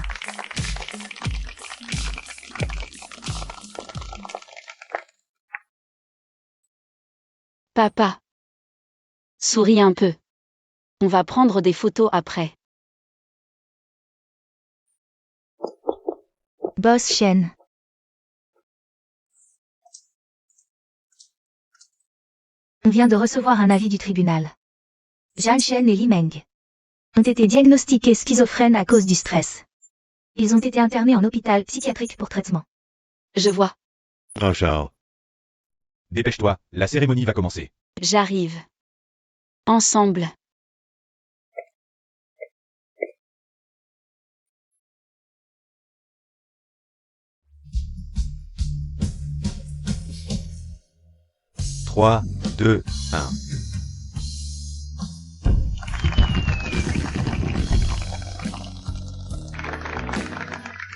A: Papa. Souris un peu. On va prendre des photos après.
C: Boss Shen. On vient de recevoir un avis du tribunal. Zhang Shen et Li Meng ont été diagnostiqués schizophrènes à cause du stress. Ils ont été internés en hôpital psychiatrique pour traitement.
A: Je vois.
D: Oh Charles. Dépêche-toi, la cérémonie va commencer.
A: J'arrive. Ensemble.
D: Trois, 2, 1.